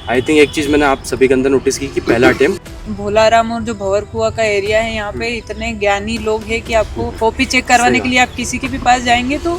I think एक चीज़ मैंने आप सभी के अंदर नोटिस की कि पहला अटेम्प्ट भोलाराम और जो भंवर कुआ का एरिया है, यहाँ पे इतने ज्ञानी लोग हैं कि आपको कॉपी चेक करवाने के लिए आप किसी के भी पास जाएंगे तो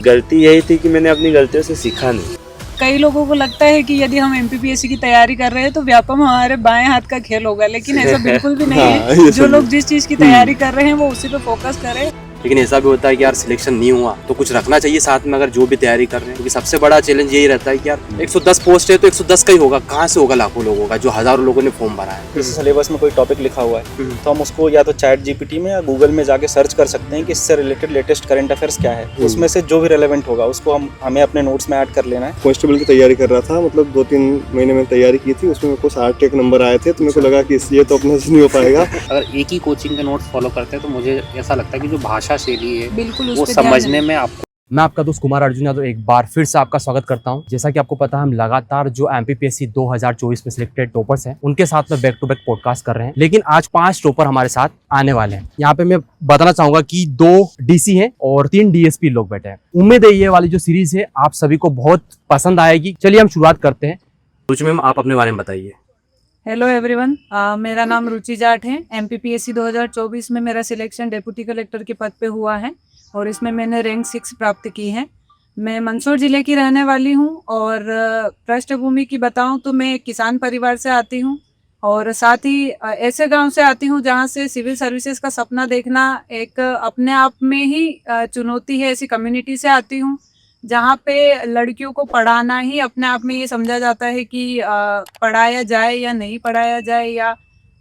गलती यही थी कि मैंने अपनी गलतियों से सीखा नहीं। कई लोगों को लगता है कि यदि हम एमपीपीएससी की तैयारी कर रहे हैं तो व्यापम हमारे बाएं हाथ का खेल होगा, लेकिन ऐसा बिल्कुल भी नहीं है। जो लोग जिस चीज की तैयारी कर रहे हैं वो उसी पे फोकस करें। लेकिन ऐसा भी होता है कि यार सिलेक्शन नहीं हुआ तो कुछ रखना चाहिए साथ में, अगर जो भी तैयारी कर रहे हैं, क्योंकि सबसे बड़ा चैलेंज यही रहता है कि यार 110 पोस्ट है तो 110 का ही होगा, कहाँ से होगा लाखों लोगों का, जो हजारों लोगों ने फॉर्म भरा है। किसी सिलेबस में कोई टॉपिक लिखा हुआ है तो हम उसको या तो चैट जीपीटी में या गूगल में जाके सर्च कर सकते हैं कि इससे रिलेटेड लेटेस्ट करंट अफेयर्स क्या है। उसमें से जो भी रेलेवेंट होगा उसको हमें अपने नोट्स में ऐड कर लेना है। कांस्टेबल की तैयारी कर रहा था, मतलब 2-3 महीने में तैयारी की थी, उसमें मेरे को 60 टेक नंबर आए थे, तो मेरे को लगा कि ये तो अपने से नहीं हो पाएगा। अगर एक ही कोचिंग के नोट्स फॉलो करते हैं तो मुझे ऐसा लगता है कि जो भाषा शैली है बिल्कुल वो उस पे ध्यान समझने दें। में आपको। मैं आपका दोस्त कुमार अर्जुन यादव एक बार फिर से आपका स्वागत करता हूं। जैसा कि आपको पता है, हम लगातार जो एमपीपीएससी 2024 में सिलेक्टेड टॉपर्स हैं उनके साथ में बैक टू बैक पॉडकास्ट कर रहे हैं, लेकिन आज 5 टॉपर हमारे साथ आने वाले हैं। यहाँ पे मैं बताना चाहूंगा कि 2 डीसी हैं और 3 डीएसपी लोग बैठे हैं। उम्मीद है ये वाली जो सीरीज है आप सभी को बहुत पसंद आएगी। चलिए हम शुरुआत करते हैं। रुचि मैम, आप अपने बारे में बताइए। हेलो एवरीवन, मेरा नाम रुचि जाट है। एमपीपीएससी 2024 में मेरा सिलेक्शन डिप्टी कलेक्टर के पद पे हुआ है और इसमें मैंने रैंक 6 प्राप्त की है। मैं मंदसौर जिले की रहने वाली हूँ और पृष्ठभूमि की बताऊँ तो मैं किसान परिवार से आती हूँ और साथ ही ऐसे गांव से आती हूँ जहाँ से सिविल सर्विसेज का सपना देखना एक अपने आप में ही चुनौती है। ऐसी कम्युनिटी से आती हूँ जहाँ पे लड़कियों को पढ़ाना ही अपने आप में ये समझा जाता है कि पढ़ाया जाए या नहीं पढ़ाया जाए, या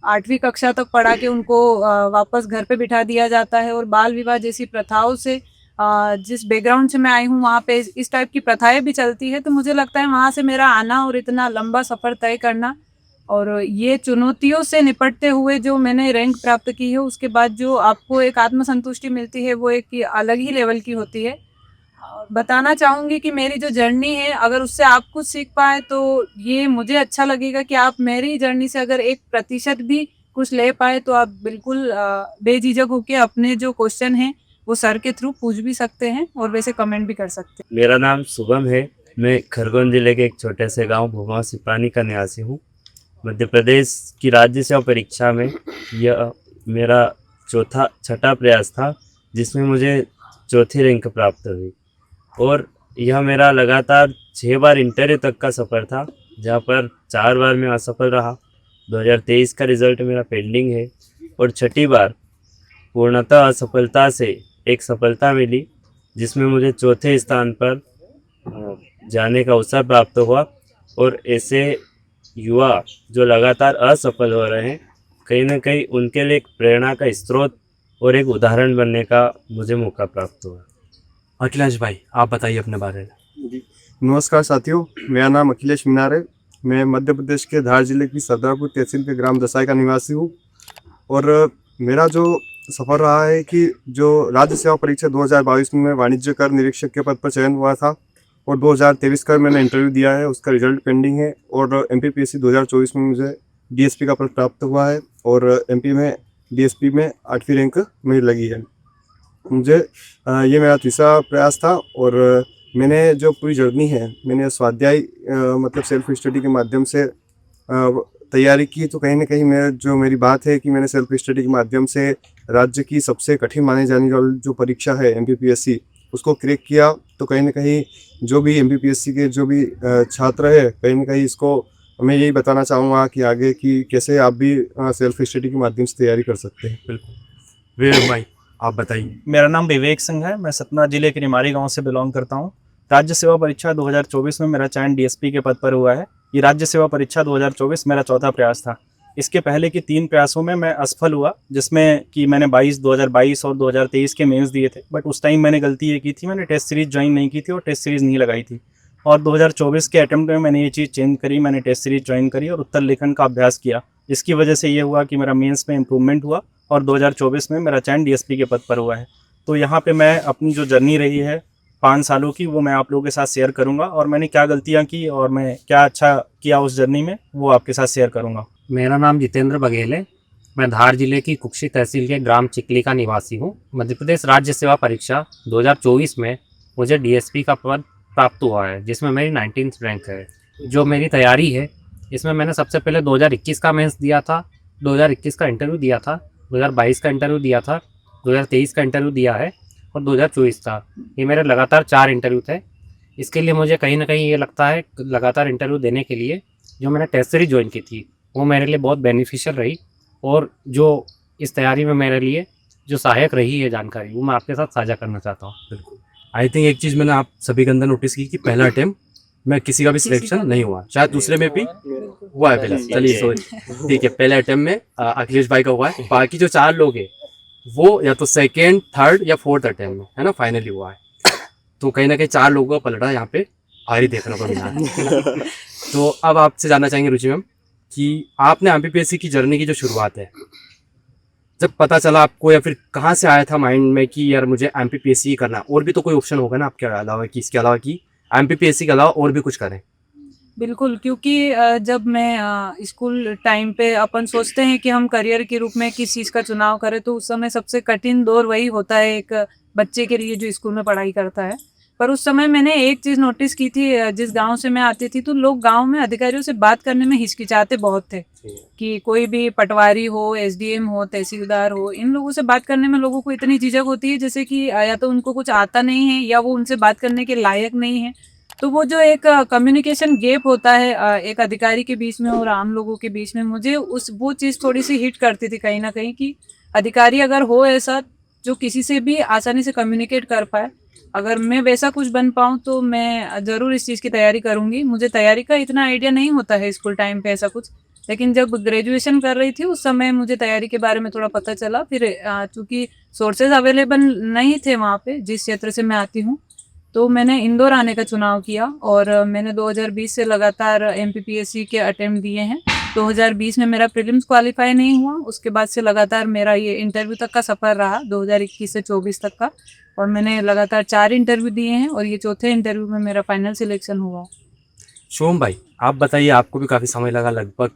8वीं कक्षा तक पढ़ा के उनको वापस घर पे बिठा दिया जाता है। और बाल विवाह जैसी प्रथाओं से जिस बैकग्राउंड से मैं आई हूँ वहाँ पे इस टाइप की प्रथाएं भी चलती है। तो मुझे लगता है वहाँ से मेरा आना और इतना लंबा सफ़र तय करना और ये चुनौतियों से निपटते हुए जो मैंने रैंक प्राप्त की है, उसके बाद जो आपको एक आत्मसंतुष्टि मिलती है वो एक अलग ही लेवल की होती है। बताना चाहूँगी कि मेरी जो जर्नी है, अगर उससे आप कुछ सीख पाए तो ये मुझे अच्छा लगेगा कि आप मेरी जर्नी से अगर 1% भी कुछ ले पाए तो आप बिल्कुल बेझिझक होकर अपने जो क्वेश्चन हैं वो सर के थ्रू पूछ भी सकते हैं और वैसे कमेंट भी कर सकते हैं। मेरा नाम शुभम है। मैं खरगोन जिले के एक छोटे से गांव भुमा सिपानी का निवासी हूँ। मध्य प्रदेश की राज्य सेवा परीक्षा में यह मेरा छठा प्रयास था, जिसमें मुझे 4थी रैंक प्राप्त हुई और यह मेरा लगातार 6 बार इंटरव्यू तक का सफ़र था, जहाँ पर 4 बार मैं असफल रहा। 2023 का रिज़ल्ट मेरा पेंडिंग है और 6ठी बार पूर्णतः असफलता से एक सफलता मिली, जिसमें मुझे 4थे स्थान पर जाने का अवसर प्राप्त हुआ। और ऐसे युवा जो लगातार असफल हो रहे हैं, कहीं ना कहीं उनके लिए एक प्रेरणा का स्रोत और एक उदाहरण बनने का मुझे मौका प्राप्त हुआ। अखिलेश भाई, आप बताइए अपने बारे में। जी, नमस्कार साथियों, मेरा नाम अखिलेश मीनार है। मैं मध्य प्रदेश के धार जिले की सरदारपुर तहसील के ग्राम दसाई का निवासी हूँ और मेरा जो सफ़र रहा है कि जो राज्य सेवा परीक्षा 2022 में वाणिज्य कर निरीक्षक के पद पर चयन हुआ था और 2023 का मैंने इंटरव्यू दिया है, उसका रिजल्ट पेंडिंग है। और एमपीपीएससी 2024 में मुझे डीएसपी का पद प्राप्त हुआ है और एमपी में डीएसपी में 8वीं रैंक मेरी लगी है। मुझे ये मेरा तीसरा प्रयास था और मैंने जो पूरी जर्नी है मैंने स्वाध्याय मतलब सेल्फ स्टडी के माध्यम से तैयारी की। तो कहीं ना कहीं मेरी बात है कि मैंने सेल्फ स्टडी के माध्यम से राज्य की सबसे कठिन माने जाने वाली जो परीक्षा है एमपीपीएससी, उसको क्रैक किया। तो कहीं ना कहीं जो भी एमपीपीएससी के जो भी छात्र है, कहीं ना कहीं इसको मैं यही बताना चाहूँगा कि आगे कि कैसे आप भी सेल्फ स्टडी के माध्यम से तैयारी कर सकते हैं। बिल्कुल। विवेक भाई, आप बताइए। मेरा नाम विवेक सिंह है। मैं सतना जिले के निमाड़ी गांव से बिलोंग करता हूं। राज्य सेवा परीक्षा 2024 में मेरा चयन डीएसपी के पद पर हुआ है। ये राज्य सेवा परीक्षा 2024 मेरा चौथा प्रयास था। इसके पहले के 3 प्रयासों में मैं असफल हुआ, जिसमें कि मैंने 2022 और 2023 के मेंस दिए थे। बट उस टाइम मैंने गलती ये की थी, मैंने टेस्ट सीरीज ज्वाइन नहीं की थी और टेस्ट सीरीज नहीं लगाई थी। और 2024 के अटेम्प्ट में मैंने ये चीज़ चेंज करी, मैंने टेस्ट सीरीज ज्वाइन करी और उत्तर लेखन का अभ्यास किया। इसकी वजह से ये हुआ कि मेरा मेंस में इम्प्रूवमेंट हुआ और 2024 में मेरा चयन डीएसपी के पद पर हुआ है। तो यहाँ पे मैं अपनी जो जर्नी रही है 5 सालों की, वो मैं आप लोगों के साथ शेयर करूँगा और मैंने क्या गलतियाँ की और मैं क्या अच्छा किया उस जर्नी में, वो आपके साथ शेयर करूँगा। मेरा नाम जितेंद्र बघेल है। मैं धार जिले की कुक्षी तहसील के ग्राम चिकली का निवासी हूँ। मध्य प्रदेश राज्य सेवा परीक्षा 2024 में मुझे डीएसपी का पद प्राप्त हुआ है, जिसमें मेरी 19th रैंक है। जो मेरी तैयारी है इसमें मैंने सबसे पहले 2021 का मेंस दिया था, 2021 का इंटरव्यू दिया था, 2022 का इंटरव्यू दिया था, 2023 का इंटरव्यू दिया है और 2024 का। ये मेरे लगातार 4 इंटरव्यू थे। इसके लिए मुझे कहीं ना कहीं ये लगता है लगातार इंटरव्यू देने के लिए जो मैंने टेस्ट सीरीज ज्वाइन की थी वो मेरे लिए बहुत बेनिफिशियल रही, और जो इस तैयारी में मेरे लिए जो सहायक रही है जानकारी वो मैं आपके साथ साझा करना चाहता हूँ। आई थिंक एक चीज़ मैंने आप सभी के अंदर नोटिस की कि पहला अटेम्प्ट में किसी का भी सिलेक्शन नहीं हुआ, शायद दूसरे में भी हुआ है पहले। चलिए सॉरी, ठीक है, पहले अटेम्प्ट में अखिलेश भाई का हुआ है। बाकी जो 4 लोग हैं वो या तो सेकेंड, थर्ड या फोर्थ अटेम्प्ट में, है ना, फाइनली हुआ है। तो कहीं ना कहीं 4 लोगों का पलड़ा यहाँ पे भारी देखने को मिला है। तो अब आपसे जानना चाहेंगे रुचि मैम कि आपने एमपीपीएससी की जर्नी की जो शुरुआत है, जब पता चला आपको, या फिर कहाँ से आया था माइंड में कि यार मुझे एमपीपीएससी ही करना है, और भी तो कोई ऑप्शन होगा ना आपके अलावा, कि इसके अलावा कि एमपीपीएससी के अलावा और भी कुछ करें? बिल्कुल, क्योंकि जब मैं स्कूल टाइम पे अपन सोचते हैं कि हम करियर के रूप में किस चीज़ का चुनाव करें, तो उस समय सबसे कठिन दौर वही होता है एक बच्चे के लिए जो स्कूल में पढ़ाई करता है। पर उस समय मैंने एक चीज़ नोटिस की थी, जिस गांव से मैं आती थी तो लोग गांव में अधिकारियों से बात करने में हिचकिचाते बहुत थे, कि कोई भी पटवारी हो, एसडीएम हो, तहसीलदार हो, इन लोगों से बात करने में लोगों को इतनी झिझक होती है जैसे कि या तो उनको कुछ आता नहीं है या वो उनसे बात करने के लायक नहीं है। तो वो जो एक कम्युनिकेशन गैप होता है एक अधिकारी के बीच में और आम लोगों के बीच में, मुझे वो चीज़ थोड़ी सी हिट करती थी कहीं ना कहीं, कि अधिकारी अगर हो ऐसा जो किसी से भी आसानी से कम्युनिकेट कर पाए, अगर मैं वैसा कुछ बन पाऊँ तो मैं ज़रूर इस चीज़ की तैयारी करूँगी। मुझे तैयारी का इतना आइडिया नहीं होता है स्कूल टाइम पे ऐसा कुछ, लेकिन जब ग्रेजुएशन कर रही थी उस समय मुझे तैयारी के बारे में थोड़ा पता चला। फिर चूँकि सोर्सेज अवेलेबल नहीं थे वहाँ पे जिस क्षेत्र से मैं आती हूँ, तो मैंने इंदौर आने का चुनाव किया और मैंने 2020 से लगातार एमपीपीएससी के अटेम्प्ट दिए हैं। 2020 में मेरा प्रीलिम्स क्वालिफाई नहीं हुआ, उसके बाद से लगातार मेरा ये इंटरव्यू तक का सफ़र रहा 2021 से 24 तक का, और मैंने लगातार 4 इंटरव्यू दिए हैं और ये चौथे इंटरव्यू में मेरा फाइनल सिलेक्शन हुआ। शोम भाई, आप बताइए, आपको भी काफ़ी समय लगा, लगभग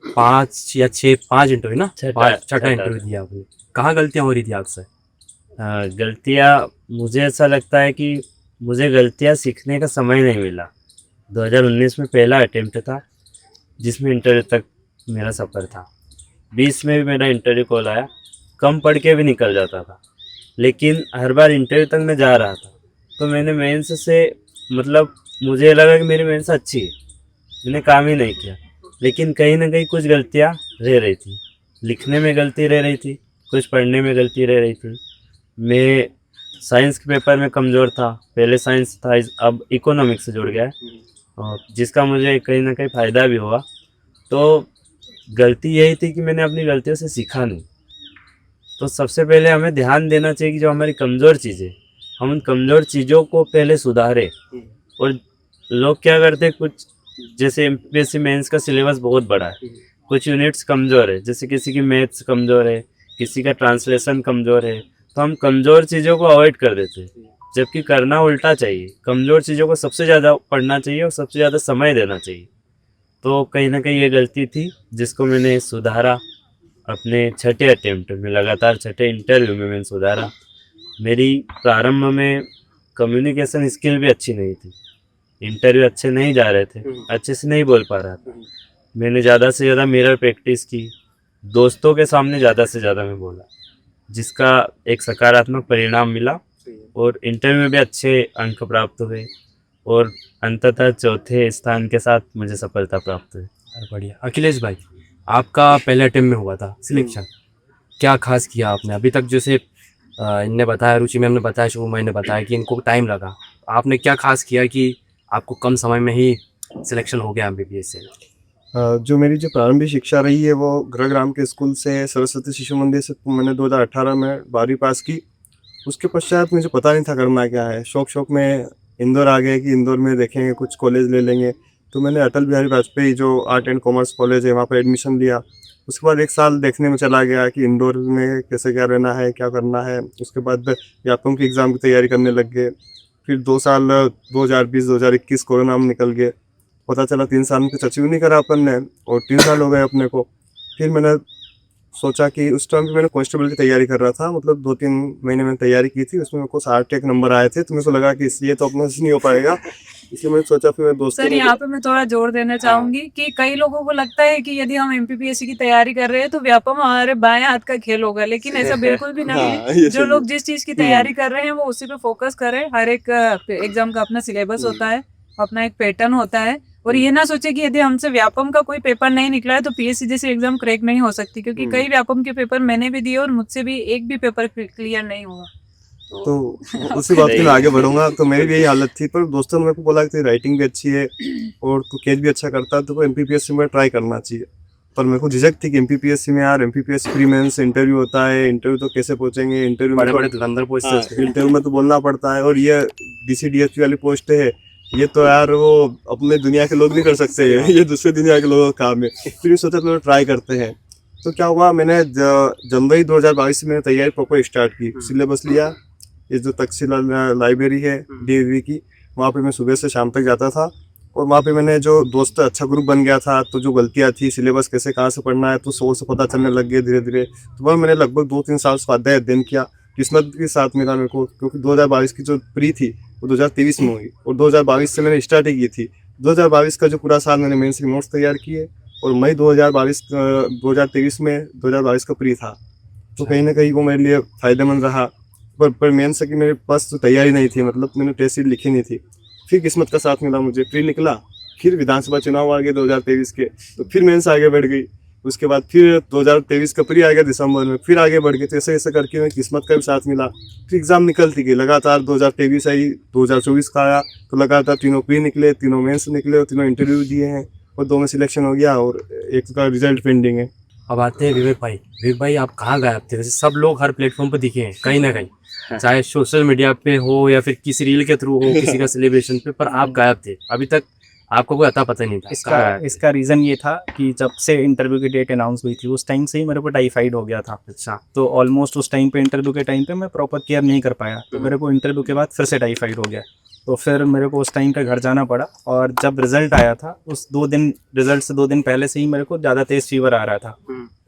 5 या 5 इंटरव्यू ना, छठा इंटरव्यू दिया आपने। कहाँ गलतियाँ हो रही थी आपसे? गलतियाँ, मुझे ऐसा लगता है कि मुझे गलतियाँ सीखने का समय नहीं मिला। 2019 में पहला अटेम्प्ट था जिसमें इंटरव्यू तक मेरा सफ़र था। 20 में भी मेरा इंटरव्यू कॉल आया, कम पढ़ के भी निकल जाता था, लेकिन हर बार इंटरव्यू तक मैं जा रहा था। तो मैंने मेंस से, मतलब मुझे लगा कि मेरी मेंस अच्छी है, मैंने काम ही नहीं किया, लेकिन कहीं ना कहीं कुछ गलतियाँ रह रही थी। लिखने में गलती रह रही थी, कुछ पढ़ने में गलती रह रही थी। मैं साइंस के पेपर में कमज़ोर था, पहले साइंस था, अब इकोनॉमिक्स से जुड़ गया है, और जिसका मुझे कहीं ना कहीं फ़ायदा भी हुआ। तो गलती यही थी कि मैंने अपनी गलतियों से सीखा नहीं। तो सबसे पहले हमें ध्यान देना चाहिए कि जो हमारी कमज़ोर चीज़ें, हम उन कमज़ोर चीज़ों को पहले सुधारें। और लोग क्या करते हैं, कुछ जैसे एमपीएससी मेंस का सिलेबस बहुत बड़ा है, कुछ यूनिट्स कमज़ोर है, जैसे किसी की मैथ्स कमज़ोर है, किसी का ट्रांसलेशन कमज़ोर है, तो हम कमज़ोर चीज़ों को अवॉइड कर देते हैं, जबकि करना उल्टा चाहिए। कमज़ोर चीज़ों को सबसे ज़्यादा पढ़ना चाहिए और सबसे ज़्यादा समय देना चाहिए। तो कहीं ना कहीं ये गलती थी जिसको मैंने सुधारा अपने छठे अटेम्प्ट में, लगातार छठे इंटरव्यू में मैंने सुधारा। मेरी प्रारंभ में कम्युनिकेशन स्किल भी अच्छी नहीं थी, इंटरव्यू अच्छे नहीं जा रहे थे, अच्छे से नहीं बोल पा रहा था। मैंने ज़्यादा से ज़्यादा मिरर प्रैक्टिस की, दोस्तों के सामने ज़्यादा से ज़्यादा मैं बोला, जिसका एक सकारात्मक परिणाम मिला और इंटरव्यू में भी अच्छे अंक प्राप्त हुए और अंततः चौथे स्थान के साथ मुझे सफलता प्राप्त हुई। अरे बढ़िया। अखिलेश भाई, आपका पहले अटेम्प्ट में हुआ था सिलेक्शन, क्या खास किया आपने? अभी तक जैसे इनने बताया, रुचि मैम ने बताया, शुभ मैंने बताया कि इनको टाइम लगा, आपने क्या खास किया कि आपको कम समय में ही सिलेक्शन हो गया एमबीबीएस से? जो मेरी जो प्रारंभिक शिक्षा रही है वो गृहग्राम के स्कूल से, सरस्वती शिशु मंदिर से मैंने 2018 में 12वीं पास की। उसके पश्चात मुझे पता नहीं था करना क्या है, शौक में इंदौर आ गए कि इंदौर में देखेंगे, कुछ कॉलेज ले लेंगे। तो मैंने अटल बिहारी वाजपेयी जो आर्ट एंड कॉमर्स कॉलेज है वहाँ पर एडमिशन लिया। उसके बाद 1 साल देखने में चला गया कि इंदौर में कैसे क्या रहना है, क्या करना है। उसके बाद व्यापम की एग्ज़ाम की तैयारी करने लग गए। फिर 2 साल 2020-2021 कोरोना में निकल गए। पता चला 3 साल में कुछ अचीव नहीं करा अपन ने, और 3 साल हो गए अपने को। फिर मैंने सोचा कि उस टाइम पे मैंने कांस्टेबल की तैयारी कर रहा था, मतलब 2-3 महीने में तैयारी की थी। उसमें मेरे को 60 नंबर आए थे, तो मेरे को लगा कि इसलिए तो अपने से नहीं हो पाएगा, इसलिए मैंने सोचा फिर मैं दोस्तों सर को यहाँ पे मैं थोड़ा जोर देना चाहूंगी कि कई लोगों को लगता है कि यदि हम एमपीपीएससी की तैयारी कर रहे हैं तो व्यापम हमारे बाएं हाथ का खेल होगा, लेकिन ऐसा बिल्कुल भी नहीं हाँ, है। ये जो सही लोग है। जिस चीज की तैयारी कर रहे हैं वो उसी पे फोकस करें। हर एक एग्जाम का अपना सिलेबस होता है, अपना एक पैटर्न होता है, और ये ना सोचे कि यदि हमसे व्यापम का कोई पेपर नहीं निकला है तो पीएससी जैसे एग्जाम क्रैक नहीं हो सकती, क्योंकि कई व्यापम के पेपर मैंने भी दिए और मुझसे भी एक भी पेपर क्लियर नहीं हुआ। तो उसी बात के मैं आगे बढ़ूंगा। तो मेरी भी यही हालत थी, पर दोस्तों ने मेरे को बोला कि तेरी राइटिंग भी अच्छी है और तू कैच भी अच्छा करता है, तो एमपीपीएससी में ट्राई करना चाहिए। पर मेरे को झिझक थी कि एमपीपीएससी में यार एमपीपीएससी प्री मेंस इंटरव्यू होता है, इंटरव्यू तो कैसे पहुंचेंगे, इंटरव्यू बड़े में बड़े धुरंधर पोस्ट हाँ, इंटरव्यू में तो बोलना पड़ता है, और ये डीसीडीएसपी वाली पोस्ट है, ये तो यार वो अपने दुनिया के लोग नहीं कर सकते, ये दूसरे दुनिया के लोगों का काम है। फिर सोचा तो ट्राई करते हैं। तो क्या हुआ, मैंने जनवरी 2022 से मैंने तैयारी प्रॉपर स्टार्ट की, सिलेबस लिया। ये जो तक्षशिला लाइब्रेरी है डीएवी की, वहाँ पे मैं सुबह से शाम तक जाता था, और वहाँ पे मैंने जो दोस्त अच्छा ग्रुप बन गया था, तो जो गलतियाँ थी, सिलेबस कैसे कहाँ से पढ़ना है, तो सोर्स से पता चलने लग गया धीरे धीरे। तो वह मैंने लगभग 2-3 साल स्वाध्याय अध्ययन किया। किस्मत के साथ मिला मेरे को, क्योंकि 2022 की जो प्री थी वो 2023 में हुई, और 2022 से मैंने स्टार्ट ही की थी। 2022 का जो पूरा साल मैंने मेंस के नोट्स तैयार किए, और मई 2023 में 2022 का प्री था। तो कहीं ना कहीं वो मेरे लिए फ़ायदेमंद रहा। पर मेंस की मेरे पास तो तैयारी नहीं थी, मतलब मैंने टेस्ट सीट लिखी नहीं थी। फिर किस्मत का साथ मिला, मुझे प्री निकला, फिर विधानसभा चुनाव आ गए 2023 के, तो फिर मेंस आगे बढ़ गई। उसके बाद फिर 2023 का प्री आ गया दिसंबर में, फिर आगे बढ़ गए। तो ऐसे ऐसे करके मैं किस्मत का भी साथ मिला, फिर एग्ज़ाम निकलती गई लगातार। 2023 आई, 2024 का आया, तो लगातार तीनों प्री निकले, तीनों मेंस निकले, और तीनों इंटरव्यू दिए हैं, और 2 में सिलेक्शन हो गया, और एक का रिजल्ट पेंडिंग है। अब आते हैं विवेक भाई। विवेक भाई आप कहाँ गायब थे? वैसे सब लोग हर प्लेटफॉर्म पर दिखे हैं कहीं ना कहीं, चाहे सोशल मीडिया पे हो या फिर किसी रील के थ्रू हो, किसी का सेलिब्रेशन पे, पर आप गायब थे। अभी तक आपको कोई अता पता नहीं था। कहाँ गायब थे? इसका रीज़न ये था कि जब से इंटरव्यू की डेट अनाउंस हुई थी, उस टाइम से ही मेरे को टाइफाइड हो गया था। अच्छा, तो ऑलमोस्ट उस टाइम पे, इंटरव्यू के टाइम पे मैं प्रॉपर केयर नहीं कर पाया, तो मेरे को इंटरव्यू के बाद फिर से टाइफाइड हो गया। तो फिर मेरे को उस टाइम पे घर जाना पड़ा, और जब रिजल्ट आया था उस 2 दिन, रिजल्ट से 2 दिन पहले से ही मेरे को ज़्यादा तेज़ फीवर आ रहा था।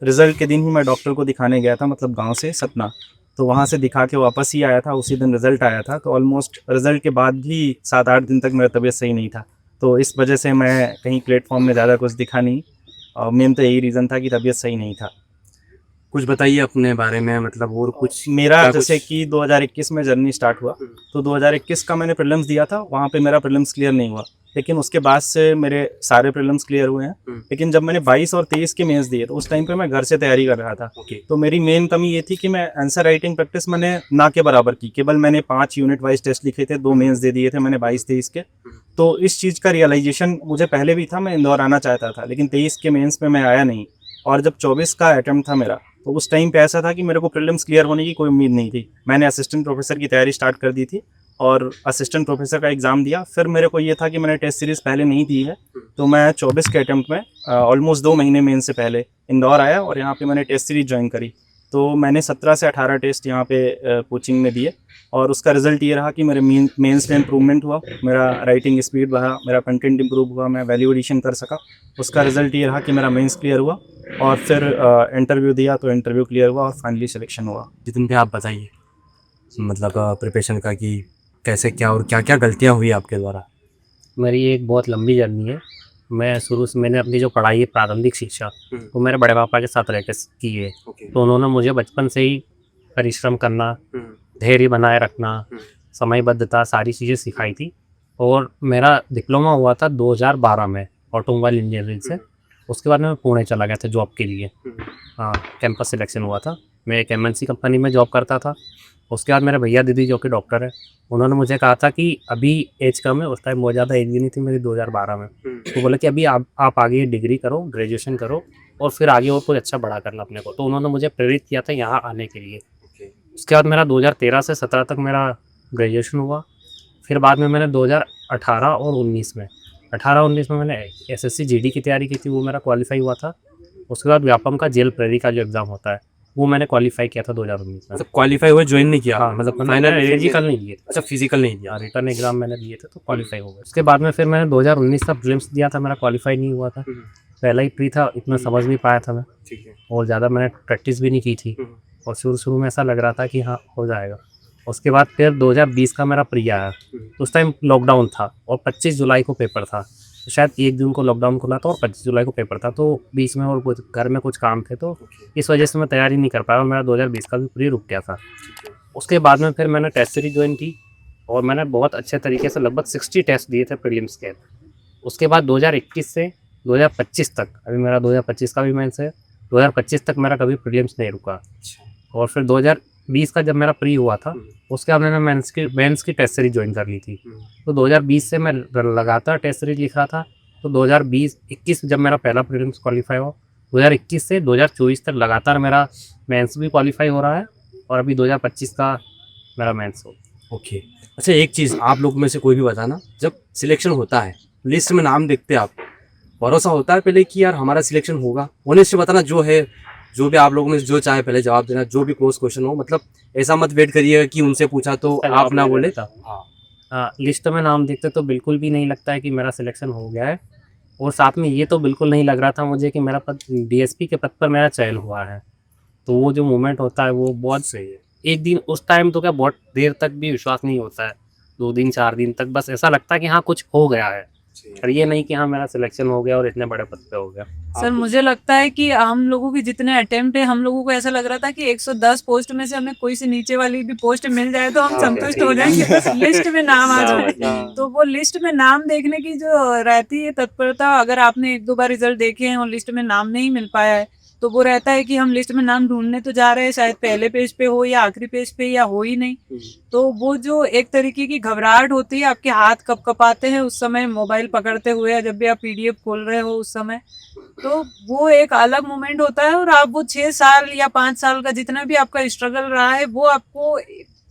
रिजल्ट के दिन ही मैं डॉक्टर को दिखाने गया था, मतलब गाँव से सतना, तो वहाँ से दिखा के वापस ही आया था, उसी दिन रिजल्ट आया था। तो ऑलमोस्ट रिजल्ट के बाद भी 7-8 दिन तक मेरा तबीयत सही नहीं था। तो इस वजह से मैं कहीं प्लेटफॉर्म में ज़्यादा कुछ दिखा नहीं, और मेन तो यही रीज़न था कि तबीयत सही नहीं था। कुछ बताइए अपने बारे में, मतलब और कुछ। मेरा क्या जैसे कुछ? कि 2021 में जर्नी स्टार्ट हुआ, तो 2021 का मैंने प्रीलिम्स दिया था, वहाँ पे मेरा प्रीलिम्स क्लियर नहीं हुआ, लेकिन उसके बाद से मेरे सारे प्रीलिम्स क्लियर हुए हैं। लेकिन जब मैंने 22 और 23 के मेंस दिए, तो उस टाइम पे मैं घर से तैयारी कर रहा था। ओके, तो मेरी मेन कमी ये थी कि मैं आंसर राइटिंग प्रैक्टिस मैंने ना के बराबर की। केवल मैंने 5 यूनिट वाइज टेस्ट लिखे थे, 2 मेंस दे दिए थे मैंने 22-23 के। तो इस चीज़ का रियलाइजेशन मुझे पहले भी था, मैं इंदौर आना चाहता था, लेकिन 23 के मेंस में मैं आया नहीं। और जब 24 का अटेम्प्ट था मेरा, तो उस टाइम पे ऐसा था कि मेरे को प्रीलिम्स क्लियर होने की कोई उम्मीद नहीं थी। मैंने असिस्टेंट प्रोफेसर की तैयारी स्टार्ट कर दी थी, और असिस्टेंट प्रोफेसर का एग्ज़ाम दिया। फिर मेरे को ये था कि मैंने टेस्ट सीरीज़ पहले नहीं दी है, तो मैं 24 के अटेम्प्ट में ऑलमोस्ट 2 महीने मेन से पहले इंदौर आया, और यहाँ पे मैंने टेस्ट सीरीज ज्वाइन करी। तो मैंने 17 से 18 टेस्ट यहाँ पे कोचिंग में दिए, और उसका रिजल्ट ये रहा कि मेरे मेंस में इम्प्रूवमेंट हुआ, मेरा राइटिंग स्पीड बढ़ा, मेरा कंटेंट इंप्रूव हुआ, मैं वैल्यू एडिशन कर सका। उसका रिजल्ट ये रहा कि मेरा मेंस क्लियर हुआ, और फिर इंटरव्यू दिया, तो इंटरव्यू क्लियर हुआ, और फाइनली सिलेक्शन हुआ। जितने भी आप बताइए मतलब प्रिपरेशन का, कि कैसे क्या और क्या क्या गलतियाँ हुई आपके द्वारा। मेरी एक बहुत लंबी जर्नी है। मैं शुरू से, मैंने अपनी जो पढ़ाई है प्रारंभिक शिक्षा, वो मेरे बड़े पापा के साथ रह के की है। तो उन्होंने मुझे बचपन से ही परिश्रम करना, धैर्य बनाए रखना, समयबद्धता, सारी चीज़ें सिखाई थी। और मेरा डिप्लोमा हुआ था 2012 में ऑटोमोबाइल इंजीनियरिंग से। उसके बाद मैं पुणे चला गया था जॉब के लिए। हाँ, कैंपस सिलेक्शन हुआ था। मैं एक MNC कंपनी में जॉब करता था। उसके बाद मेरे भैया दीदी जो कि डॉक्टर है, उन्होंने मुझे कहा था कि अभी एज कम है, उस टाइम बहुत ज़्यादा एज भी नहीं थी मेरी 2012 में। तो बोला कि अभी आप आगे डिग्री करो, ग्रेजुएशन करो, और फिर आगे और कुछ अच्छा बड़ा करना अपने को। तो उन्होंने मुझे प्रेरित किया था यहाँ आने के लिए। उसके बाद मेरा 2013 से 17 तक मेरा ग्रेजुएशन हुआ। फिर बाद में मैंने 2018 और 19 में 18-19 में मैंने SSC GD की तैयारी की थी, वो मेरा क्वालिफाई हुआ था। उसके बाद व्यापम का जेल प्रेरी का जो एग्ज़ाम होता है, वो मैंने क्वालिफाई किया था 2019 में। मतलब क्वालिफाई हुए, ज्वाइन नहीं किया? हाँ, मतलब फाइनल फिजिकल नहीं दिए थे। अच्छा, फिजिकल नहीं दिया। रिटर्न एग्जाम मैंने दिए थे, तो क्वालिफाई हो गया। उसके बाद में फिर मैंने 2019 का प्रीलिम्स दिया था, मेरा क्वालिफाई नहीं हुआ था। पहला ही प्री था, इतना समझ नहीं पाया था मैं, ठीक है। और ज़्यादा मैंने प्रैक्टिस भी नहीं की थी। और शुरू में ऐसा लग रहा था कि हाँ हो जाएगा। उसके बाद फिर 2020 का मेरा प्री आया। उस टाइम लॉकडाउन था और 25 जुलाई को पेपर था, तो शायद 1 जून को लॉकडाउन खुला था और 25 जुलाई को पेपर था, तो बीच में और कुछ घर में कुछ काम थे, तो इस वजह से मैं तैयारी नहीं कर पाया और मेरा 2020 का भी प्री रुक गया था। उसके बाद में फिर मैंने टेस्ट सीरीज ज्वाइन की और मैंने बहुत अच्छे तरीके से लगभग 60 टेस्ट दिए थे प्रीलिम्स के। उसके बाद 2021 से 2025 तक, अभी मेरा 2025 का भी मेंस है, 2025 तक मेरा कभी प्रीलिम्स नहीं रुका। और फिर 2020 का जब मेरा प्री हुआ था, उसके बाद मैंने मेंस की टेस्ट सीरीज ज्वाइन कर ली थी। तो 2020 से मैं लगातार टेस्ट सीरीज लिख रहा था। तो 2020-21 जब मेरा पहला प्रीलिम्स क्वालिफाई हुआ, 2021 से 2024 तक लगातार मेरा मेंस भी क्वालिफाई हो रहा है और अभी 2025 का मेरा मेंस हो। ओके। अच्छा, एक चीज़ आप लोग में से कोई भी बताना, जब सिलेक्शन होता है, लिस्ट में नाम देखते आप, भरोसा होता है पहले कि यार हमारा सिलेक्शन होगा? ऑनेस्ट से बताना, जो है जो भी आप लोगों में जो चाहे पहले जवाब देना, जो भी क्लोज क्वेश्चन हो, मतलब ऐसा मत वेट करिएगा कि उनसे पूछा तो आप ना बोले। हाँ, लिस्ट में नाम देखते तो बिल्कुल भी नहीं लगता है कि मेरा सिलेक्शन हो गया है, और साथ में ये तो बिल्कुल नहीं लग रहा था मुझे कि मेरा पद डीएसपी के पद पर मेरा चयन हुआ है। तो वो जो मोमेंट होता है वो बहुत सही है। एक दिन उस टाइम तो क्या बहुत देर तक भी विश्वास नहीं होता है, 2 दिन 4 दिन तक बस ऐसा लगता है कि हाँ कुछ हो गया है, और ये नहीं कि हाँ मेरा सिलेक्शन हो गया और इतने बड़े पद पे हो गया। सर मुझे लगता है कि हम लोगों के जितने अटेम्प्ट है, हम लोगों को ऐसा लग रहा था कि 110 पोस्ट में से हमें कोई सी नीचे वाली भी पोस्ट मिल जाए तो हम संतुष्ट हो जाएंगे, बस लिस्ट में नाम आ जाए। तो वो लिस्ट में नाम देखने की जो रहती है तत्परता, अगर आपने 1-2 बार रिजल्ट देखे हैं और लिस्ट में नाम नहीं मिल पाया है, तो वो रहता है कि हम लिस्ट में नाम ढूंढने तो जा रहे हैं, शायद पहले पेज पे हो या आखिरी पेज पे या हो ही नहीं। तो वो जो एक तरीके की घबराहट होती है, आपके हाथ कब कपाते हैं उस समय मोबाइल पकड़ते हुए, या जब भी आप पीडीएफ खोल रहे हो उस समय, तो वो एक अलग मोमेंट होता है। और आप वो 6 साल या 5 साल का जितना भी आपका स्ट्रगल रहा है, वो आपको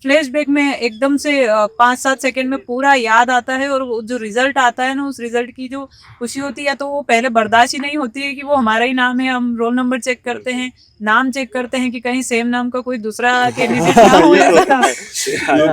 फ्लैशबैक में एकदम से 5-7 सेकंड में पूरा याद आता है। और वो जो रिजल्ट आता है ना, उस रिजल्ट की जो खुशी होती है, या तो वो पहले बर्दाश्त ही नहीं होती है कि वो हमारा ही नाम है, हम रोल नंबर चेक करते हैं, नाम चेक करते हैं कि कहीं सेम नाम का कोई दूसरा कैंडिडेट ना हो,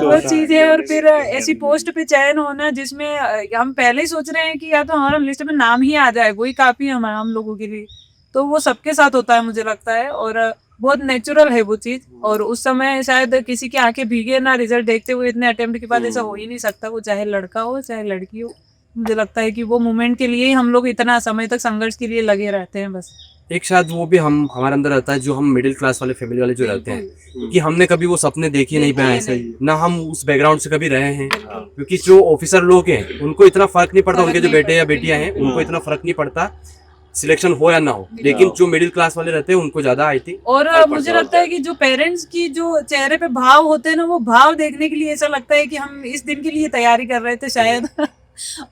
वो चीज है। और फिर ऐसी पोस्ट पे चयन होना जिसमें हम पहले ही सोच रहे हैं कि या तो हमारा लिस्ट में नाम ही आ जाए, वही काफी है हम लोगों के लिए। तो वो सबके साथ होता है मुझे लगता है, और बहुत नेचुरल है वो चीज। और उस समय शायद किसी की आंखें भीगे ना रिजल्ट देखते हुए, इतने अटेम्प्ट के बाद ऐसा हो ही नहीं सकता, वो चाहे लड़का हो चाहे लड़की हो। मुझे लगता है कि वो मोमेंट के लिए ही हम लोग इतना समय तक संघर्ष के लिए लगे रहते हैं बस। एक शायद वो भी हमारे अंदर रहता है, जो हम मिडिल क्लास वाले फैमिली वाले जो रहते हैं, कि हमने कभी वो सपने देखे नहीं पाए ऐसे, ना हम उस बैकग्राउंड से कभी रहे हैं। क्योंकि जो ऑफिसर लोग हैं उनको इतना फर्क नहीं पड़ता, उनके जो बेटे या बेटियां हैं उनको इतना फर्क नहीं पड़ता सिलेक्शन हो या ना हो, लेकिन जो मिडिल क्लास वाले रहते हैं उनको ज्यादा आई थी। और मुझे लगता है कि जो पेरेंट्स की जो चेहरे पे भाव होते हैं ना, वो भाव देखने के लिए ऐसा लगता है कि हम इस दिन के लिए तैयारी कर रहे थे शायद।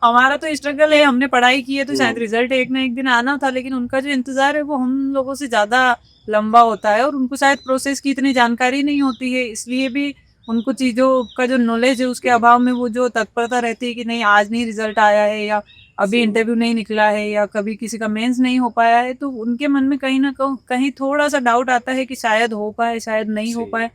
हमारा तो स्ट्रगल है, हमने पढ़ाई की है, तो शायद रिजल्ट एक ना एक दिन आना था, लेकिन उनका जो इंतजार है वो हम लोगों से ज्यादा लंबा होता है। और उनको शायद प्रोसेस की इतनी जानकारी नहीं होती है, इसलिए भी उनको चीजों का जो नॉलेज है उसके अभाव में वो जो तत्परता रहती है कि नहीं आज नहीं रिजल्ट आया है, या अभी इंटरव्यू नहीं निकला है, या कभी किसी का मेंस नहीं हो पाया है, तो उनके मन में कहीं ना कहीं थोड़ा सा डाउट आता है कि शायद हो पाए शायद नहीं हो पाए।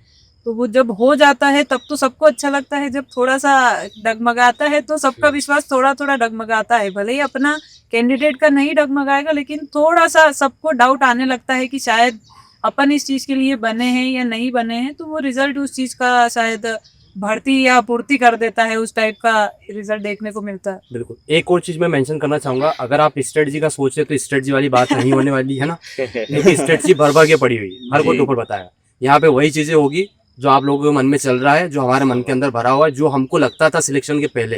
तो वो जब हो जाता है तब तो सबको अच्छा लगता है, जब थोड़ा सा डगमगाता है तो सबका विश्वास थोड़ा थोड़ा डगमगाता है। भले ही अपना कैंडिडेट का नहीं डगमगाएगा, लेकिन थोड़ा सा सबको डाउट आने लगता है कि शायद अपन इस चीज के लिए बने हैं या नहीं बने हैं। तो वो रिजल्ट उस चीज का शायद भर्ती या पूर्ति कर देता है, उस टाइप का रिजल्ट देखने को मिलता है। बिल्कुल। एक और चीज मैं मेंशन करना चाहूंगा, अगर आप स्ट्रेटजी का सोचे तो स्ट्रेटजी वाली बात नहीं होने वाली है ना, क्योंकि स्ट्रेटजी भर भर के पड़ी हुई है, हर कोई ऊपर बताया। यहाँ पे वही चीजें होगी जो आप लोगों के मन में चल रहा है, जो हमारे मन के अंदर भरा हुआ है, जो हमको लगता था सिलेक्शन के पहले,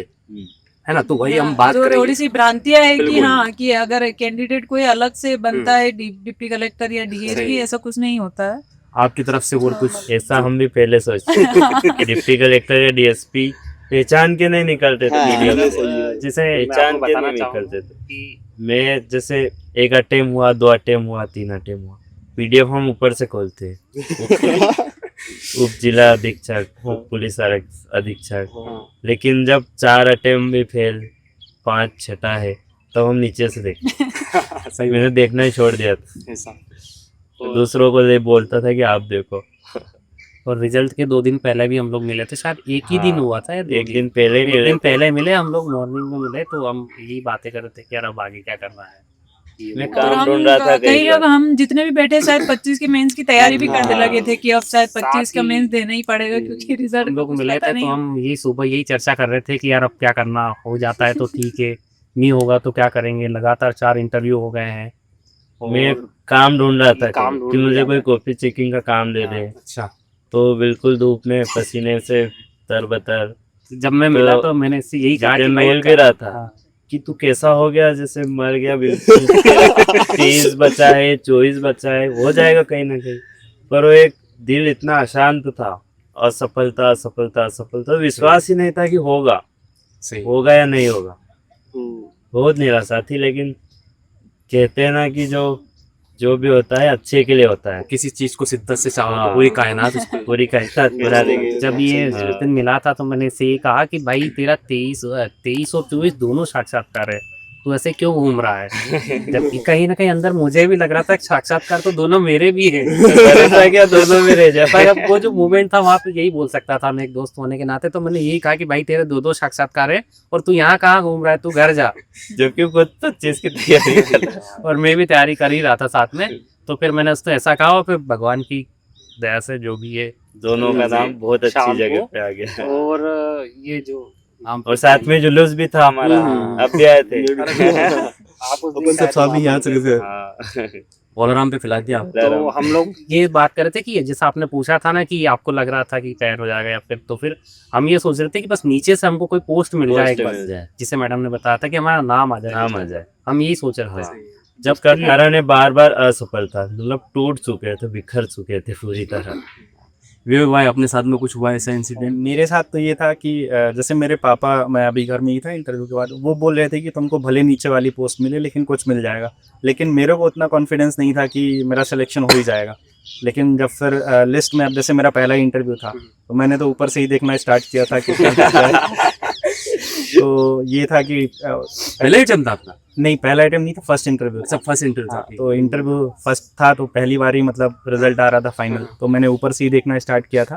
है ना, तो वही हम बात जो करेंगे। थोड़ी सी भ्रांतियां है कि हाँ कि अगर कैंडिडेट कोई अलग से बनता है डिप्टी कलेक्टर या डीएसपी, ऐसा कुछ नहीं होता है। आपकी तरफ से और कुछ? ऐसा हम भी पहले सोचते थे। डिप्टी कलेक्टर या डीएसपी पहचान के नहीं निकलते थे, जिसे पहचान के नहीं निकलते थे। मैं जैसे एक अटेम्प्ट हुआ, 2 अटेम्प्ट हुआ, 3 अटेम्प्ट हुआ, पीडीएफ हम ऊपर से खोलते हैं। उप जिला अधीक्षक, उप पुलिस अधीक्षक, लेकिन जब 4 अटेम्प्ट भी फेल, 5 छठा है, तब हम नीचे से देखते। सही मैंने देखना ही छोड़ दिया था, ऐसा। दूसरों को बोलता था कि आप देखो। और रिजल्ट के 2 दिन पहले भी हम लोग मिले थे, शायद एक ही दिन हुआ था या 2 एक दिन पहले एक दिन पहले मिले हम लोग, मॉर्निंग में मिले, तो हम यही बातें कर रहे थे कि यार अब आगे क्या करना है। मैं और काम हम ढूंढ रहा था कई कहीं लोग पर। हम जितने भी बैठे शायद 25 के मेंस की तैयारी भी करने हाँ। लगे थे कि अब शायद 25 का साथ ही- मेंस देना ही पड़ेगा क्योंकि रिजल्ट हम का लोग कुछ मिले पता थे नहीं तो है। हम यही सुबह यही चर्चा कर रहे थे कि यार अब क्या करना, हो जाता है तो ठीक है, नहीं होगा तो क्या करेंगे। लगातार 4 इंटरव्यू हो गए हैं। मैं काम ढूंढ रहा था काम कहीं ढूंढ कि मुझे रहा कोई था। कॉफी चेकिंग का काम दे दे। अच्छा, तो बिल्कुल धूप में पसीने से तरबतर जब मैं तो मिला तो मैंने इससे यही कहा मुझे कि भाई बोल भी रहा था हाँ। कि तू कैसा हो गया, जैसे मर गया बिल्कुल। 23 बचा है, 24 बचा है, हो जाएगा कहीं ना कहीं। पर वो एक दिल इतना अशांत था, असफलता असफलता असफलता, विश्वास ही नहीं था कि होगा सही। होगा या नहीं होगा। बहुत निराशा थी, लेकिन कहते हैं ना कि जो जो भी होता है अच्छे के लिए होता है। किसी चीज को शिद्दत से चाहो तो हाँ। पूरी कायनात उसको पूरी कायनात बना देगी। जब ये हाँ। जिस दिन मिला था तो मैंने इससे ये कहा कि भाई तेरा 23 और 24 दोनों साक्षात्कार है, तू ऐसे क्यों घूम रहा है। जबकि कहीं ना कहीं अंदर मुझे भी लग रहा था कि साक्षात्कार तो दोनों मेरे भी है। ऐसा क्या दोनों में रह पर जाए। अब वो जो मूवमेंट था वहां पे यही बोल सकता था मैं एक दोस्त होने के नाते, तो मैंने यही कहा कि भाई तेरे दो साक्षात्कार है और तू यहाँ कहाँ घूम रहा है, तू घर जा। जबकि खुद तो चीज की तैयारी कर रहा है। और मैं भी तैयारी कर ही रहा था साथ में, तो फिर मैंने उसको ऐसा कहा और फिर भगवान की दया से जो भी है दोनों का नाम बहुत अच्छी शाम जगह को। पे आ गया। और ये जो नाम और साथ में जुलूस भी था हमारा, अब भी आए थे। आप उस दिन अपन सब शायद साथ ही वहाँ यहाँ पे चले थे। हाँ। बोलराम पे खिला दिया आप। तो हम लोग ये बात कर रहे थे कि जैसा आपने पूछा था ना कि आपको लग रहा था कि तैयार हो जाएगा या फिर, तो फिर हम ये सोच रहे थे कि बस नीचे से हमको कोई पोस्ट मिल जाए एक पोस्ट बार, मिल जाए, जिसे मैडम ने बताया था कि हमारा नाम आ जाए, नाम आ जाए। हम यही सोच रहे थे। हाँ। जब का कारण है बार बार असफलता, मतलब टूट चुके थे, बिखर चुके थे पूरी तरह। विवेक भाई, अपने साथ में कुछ हुआ ऐसा इंसिडेंट? मेरे साथ तो ये था कि जैसे मेरे पापा, मैं अभी घर में ही था इंटरव्यू के बाद, वो बोल रहे थे कि तुमको भले नीचे वाली पोस्ट मिले लेकिन कुछ मिल जाएगा। लेकिन मेरे को उतना कॉन्फिडेंस नहीं था कि मेरा सिलेक्शन हो ही जाएगा। लेकिन जब फिर लिस्ट में, अब जैसे मेरा पहला इंटरव्यू था तो मैंने तो ऊपर से ही देखना स्टार्ट किया था कि क्या क्या है। तो ये था कि पहले ही टाइम था आपका? नहीं, पहला आइटम नहीं था, फर्स्ट इंटरव्यू। सब फर्स्ट इंटरव्यू था? तो इंटरव्यू फर्स्ट था तो पहली बार ही मतलब रिजल्ट आ रहा था फाइनल, तो मैंने ऊपर से ही देखना स्टार्ट किया था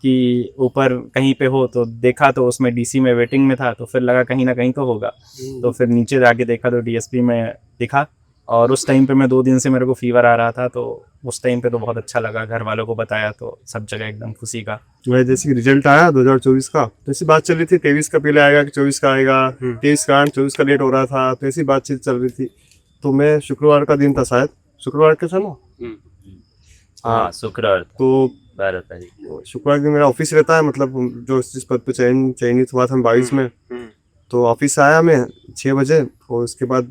कि ऊपर कहीं पे हो। तो देखा तो उसमें डीसी में वेटिंग में था, तो फिर लगा कहीं ना कहीं तो होगा। तो फिर नीचे जाके देखा तो डीएसपी में दिखा। और उस टाइम पे मैं 2 दिन से मेरे को फीवर आ रहा था, तो उस टाइम पे तो बहुत अच्छा लगा। घर वालों को बताया तो सब जगह एकदम खुशी का। मैं जैसे कि रिजल्ट आया 2024 का, तो ऐसी बात चल रही थी 23 का पहले आएगा कि 24 का आएगा। 23 का 24 का लेट हो रहा था, तो ऐसी बातचीत चल रही थी। तो मैं शुक्रवार का दिन था, शायद शुक्रवार के था ना। हाँ, शुक्रवार तो 12 तारीख। शुक्रवार के दिन मेरा ऑफिस रहता है, मतलब जो जिस पद पे चयनित हुआ था 22 में। तो ऑफिस आया मैं 6 बजे, और उसके बाद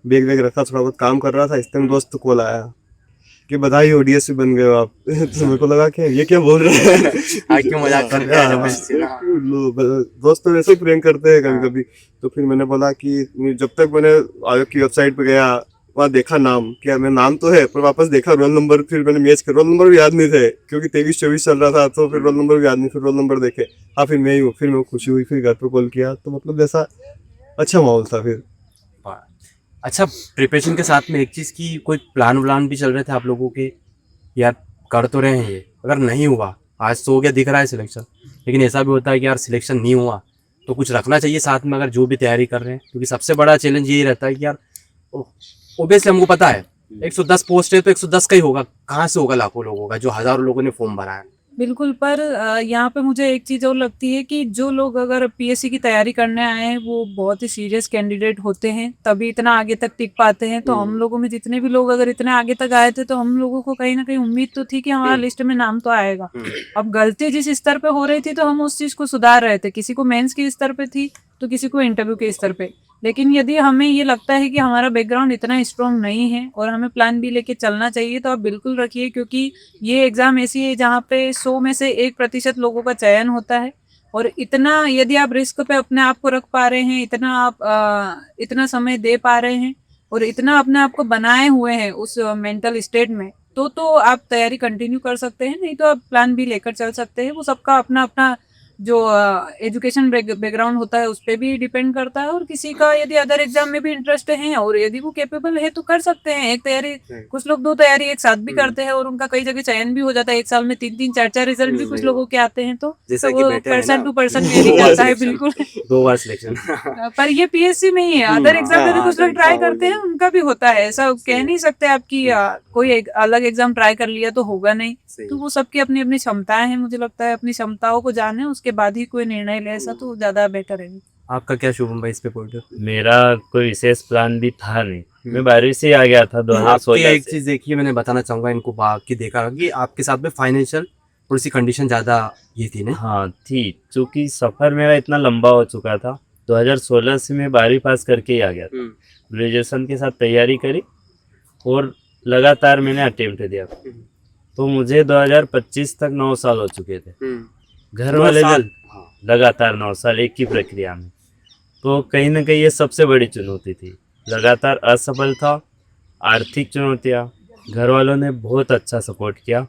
बैग वैग रखा, थोड़ा बहुत काम कर रहा था। इस टाइम दोस्त कॉल आया कि बधाई हो, डीएसपी बन गए हो आप। तो मेरे को लगा कि ये क्या बोल रहे हैं। क्यों मजाक कर रहे हैं? दोस्त तो वैसे ही प्रेम करते हैं कभी कभी। तो फिर मैंने बोला कि जब तक मैंने आयोग की वेबसाइट पे गया, वहाँ देखा नाम, क्या मैं नाम तो है, पर वापस देखा रोल नंबर, फिर मैंने मैच कर, रोल नंबर भी याद नहीं थे क्योंकि 23-24 चल रहा था। तो फिर रोल नंबर भी याद नहीं, फिर रोल नंबर देखे, हाँ फिर मैं ही हूँ। फिर मैं खुशी हुई, फिर घर पे कॉल किया। तो मतलब जैसा अच्छा माहौल था फिर। अच्छा, प्रिपरेशन के साथ में एक चीज की कोई प्लान भी चल रहे थे आप लोगों के, यार कर तो रहे हैं ये, अगर नहीं हुआ, आज तो हो गया दिख रहा है सिलेक्शन, लेकिन ऐसा भी होता है कि यार सिलेक्शन नहीं हुआ तो कुछ रखना चाहिए साथ में, अगर जो भी तैयारी कर रहे हैं। क्योंकि सबसे बड़ा चैलेंज यही रहता है कि यार ओबियसली हमको पता है 110 पोस्ट है तो 110 का ही होगा, कहाँ से होगा लाखों लोगों का, जो हजारों लोगों ने फॉर्म भरा है। बिल्कुल, पर यहाँ पे मुझे एक चीज़ और लगती है कि जो लोग अगर पीएससी की तैयारी करने आए हैं वो बहुत ही सीरियस कैंडिडेट होते हैं, तभी इतना आगे तक टिक पाते हैं। तो हम लोगों में जितने भी लोग अगर इतने आगे तक आए थे तो हम लोगों को कहीं ना कहीं उम्मीद तो थी कि हमारा लिस्ट में नाम तो आएगा। अब गलती जिस स्तर पे हो रही थी तो हम उस चीज़ को सुधार रहे थे। किसी को मेंस के स्तर पे थी तो किसी को इंटरव्यू के स्तर पे। लेकिन यदि हमें ये लगता है कि हमारा बैकग्राउंड इतना स्ट्रॉन्ग नहीं है और हमें प्लान बी लेके चलना चाहिए, तो आप बिल्कुल रखिए, क्योंकि ये एग्ज़ाम ऐसी है जहाँ पे 100 में से 1% लोगों का चयन होता है। और इतना यदि आप रिस्क पे अपने आप को रख पा रहे हैं, इतना आप इतना समय दे पा रहे हैं और इतना अपने आप को बनाए हुए हैं उस मेंटल स्टेट में, तो आप तैयारी कंटिन्यू कर सकते हैं। नहीं तो आप प्लान बी लेकर चल सकते हैं। वो सबका अपना अपना जो एजुकेशन बैकग्राउंड होता है उस पर भी डिपेंड करता है, और किसी का यदि अदर एग्जाम में भी इंटरेस्ट है और यदि वो कैपेबल है तो कर सकते हैं एक तैयारी। कुछ लोग 2 तैयारी एक साथ भी करते हैं और उनका कई जगह चयन भी हो जाता है, एक साल में 3-3 4-4 रिजल्ट भी कुछ लोगों के आते हैं। तो जैसा तो कि वो बेटे हैं पर्सन ना, टू पर्सन वेरी करता है बिल्कुल। 2 बार सिलेक्शन। पर ये पीएससी में ही है, अदर एग्जाम में भी कुछ लोग ट्राई हाँ, करते हैं, उनका भी होता है। ऐसा कह नहीं सकते आपकी कोई एक अलग एग्जाम ट्राई कर लिया तो होगा नहीं। तो वो सबकी अपनी अपनी क्षमताएं हैं, मुझे लगता है अपनी क्षमताओं को जाने उसके बाद ही कोई निर्णय ले, ऐसा तो ज्यादा बेटर है। आपका क्या शुभम भाई इस पे पॉइंट? मेरा कोई विशेष प्लान भी था नहीं, मैं 12वीं से ही आ गया था आपकी 2016 एक से। चीज देखिए, मैंने बताना चाहूंगा इनको बाकी देखा कि आपके साथ में फाइनेंशियल थोड़ी सी कंडीशन ज्यादा ये थी ना। हाँ थी, चूंकि सफ़र मेरा इतना लंबा हो चुका था। 2016 से मैं 12वीं पास करके ही आ गया था, ग्रेजुएशन के साथ तैयारी करी और लगातार मैंने अटेम्प्ट दिया। तो मुझे 2025 तक 9 साल हो चुके थे। घर वाले जल लगातार 9 साल एक ही प्रक्रिया में, तो कहीं ना कहीं ये सबसे बड़ी चुनौती थी। लगातार असफल था, आर्थिक चुनौतियाँ, घर वालों ने बहुत अच्छा सपोर्ट किया।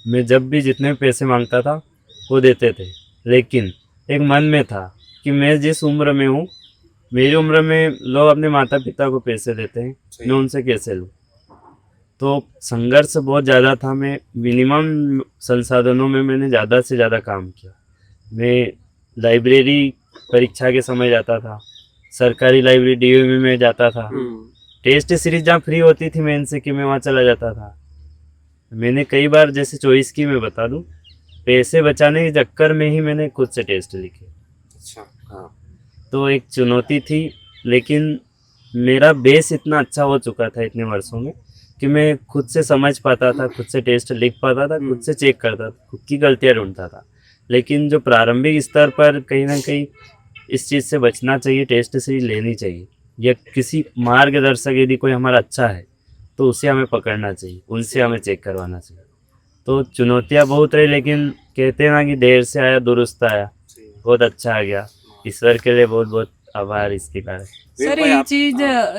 मैं जब भी जितने पैसे मांगता था वो देते थे, लेकिन एक मन में था कि मैं जिस उम्र में हूँ, मेरी उम्र में लोग अपने माता पिता को पैसे देते हैं, मैं उनसे कैसे लूँ। तो संघर्ष बहुत ज़्यादा था। मैं मिनिमम संसाधनों में मैंने ज़्यादा से ज़्यादा काम किया। मैं लाइब्रेरी परीक्षा के समय जाता था, सरकारी लाइब्रेरी डीओमी में जाता था। टेस्ट सीरीज जहाँ फ्री होती थी मेन से कि मैं वहाँ चला जाता था। मैंने कई बार जैसे चॉइस की मैं बता दूँ, पैसे बचाने के चक्कर में ही मैंने खुद से टेस्ट लिखे। अच्छा, हाँ। तो एक चुनौती थी, लेकिन मेरा बेस इतना अच्छा हो चुका था इतने वर्षों में कि मैं खुद से समझ पाता था, खुद से टेस्ट लिख पाता था, खुद से चेक करता था, खुद की गलतियाँ ढूंढता था। लेकिन जो प्रारंभिक स्तर पर कहीं ना कहीं इस चीज़ से बचना चाहिए, टेस्ट सीरीज लेनी चाहिए, या किसी मार्गदर्शक यदि कोई हमारा अच्छा है तो उसे हमें पकड़ना चाहिए, उनसे हमें चेक करवाना चाहिए। तो चुनौतियाँ बहुत रही, लेकिन कहते हैं ना कि देर से आया दुरुस्त आया, बहुत अच्छा आ गया। ईश्वर के लिए बहुत बहुत आभार इसके कारण। सर ये चीज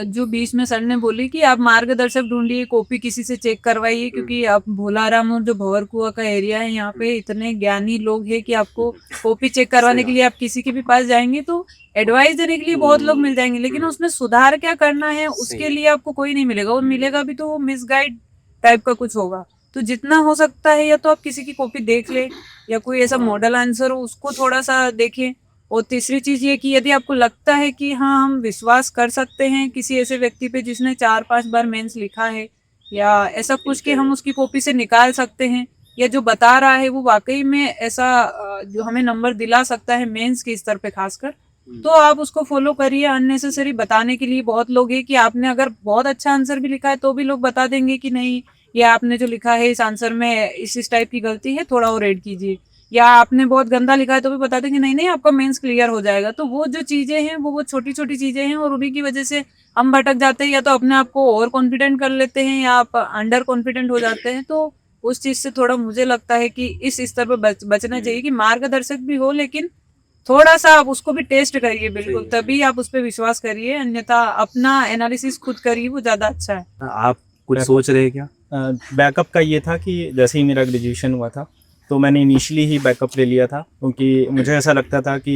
जो बीच में सर ने बोली कि आप मार्गदर्शक ढूंढिए, कॉपी किसी से चेक करवाइए, क्योंकि आप भोलाराम और जो भंवरकुआ का एरिया है यहाँ पे इतने ज्ञानी लोग हैं कि आपको कॉपी चेक करवाने के लिए आप किसी के भी पास जाएंगे तो एडवाइस देने के लिए बहुत लोग मिल जाएंगे, लेकिन उसमें सुधार क्या करना है उसके लिए आपको कोई नहीं मिलेगा, और मिलेगा भी तो वो मिसगाइड टाइप का कुछ होगा। तो जितना हो सकता है या तो आप किसी की कॉपी देख ले, या कोई ऐसा मॉडल आंसर हो उसको थोड़ा सा देखिए। और तीसरी चीज ये कि यदि आपको लगता है कि हाँ हम विश्वास कर सकते हैं किसी ऐसे व्यक्ति पे जिसने 4-5 बार मेंस लिखा है, या ऐसा कुछ कि हम उसकी कॉपी से निकाल सकते हैं, या जो बता रहा है वो वाकई में ऐसा जो हमें नंबर दिला सकता है मेंस के स्तर पे खासकर, तो आप उसको फॉलो करिए। अननेसेसरी बताने के लिए बहुत लोग हैं कि आपने अगर बहुत अच्छा आंसर भी लिखा है तो भी लोग बता देंगे कि नहीं ये आपने जो लिखा है इस आंसर में इस टाइप की गलती है, थोड़ा और ऐड कीजिए, या आपने बहुत गंदा लिखा है तो भी बता देंगे नहीं नहीं आपका मेंस क्लियर हो जाएगा। तो वो जो चीजें हैं वो छोटी छोटी चीजें हैं, और उन्हीं की वजह से हम भटक जाते हैं, या तो अपने आप को ओवर कॉन्फिडेंट कर लेते हैं या आप अंडर कॉन्फिडेंट हो जाते हैं। तो उस चीज से थोड़ा मुझे लगता है कि इस स्तर पर बचना चाहिए कि मार्गदर्शक भी हो लेकिन थोड़ा सा आप उसको भी टेस्ट करिए, बिल्कुल तभी आप उस पर विश्वास करिए, अन्यथा अपना एनालिसिस खुद करिए, वो ज्यादा अच्छा है। आप कुछ सोच रहे हैं क्या? बैकअप का ये था कि जैसे ही मेरा ग्रेजुएशन हुआ था तो मैंने इनिशियली ही बैकअप ले लिया था, क्योंकि मुझे ऐसा लगता था कि